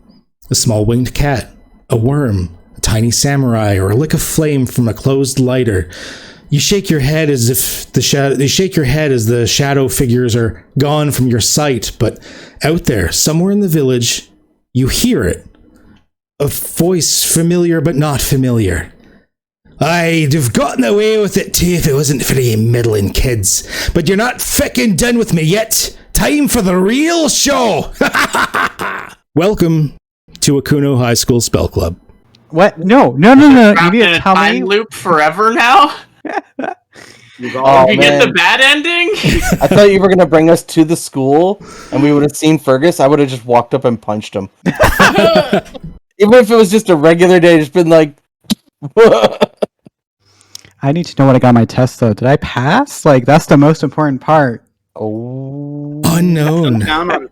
Speaker 1: A small winged cat, a worm, a tiny samurai, or a lick of flame from a closed lighter. You shake your head as if the shadow figures are gone from your sight, but out there, somewhere in the village, you hear it. A voice familiar but not familiar. I'd have gotten away with it too if it wasn't for the middling kids. But you're not fucking done with me yet. Time for the real show. Welcome to Akuno High School Spell Club.
Speaker 5: What? No. You need to tell me.
Speaker 2: Time loop forever now? You get the bad ending?
Speaker 4: I thought you were going to bring us to the school and we would have seen Fergus. I would have just walked up and punched him. Even if it was just a regular day, just been like...
Speaker 5: I need to know what I got on my test, though. Did I pass? Like, that's the most important part.
Speaker 4: Oh.
Speaker 1: Unknown.
Speaker 6: Down on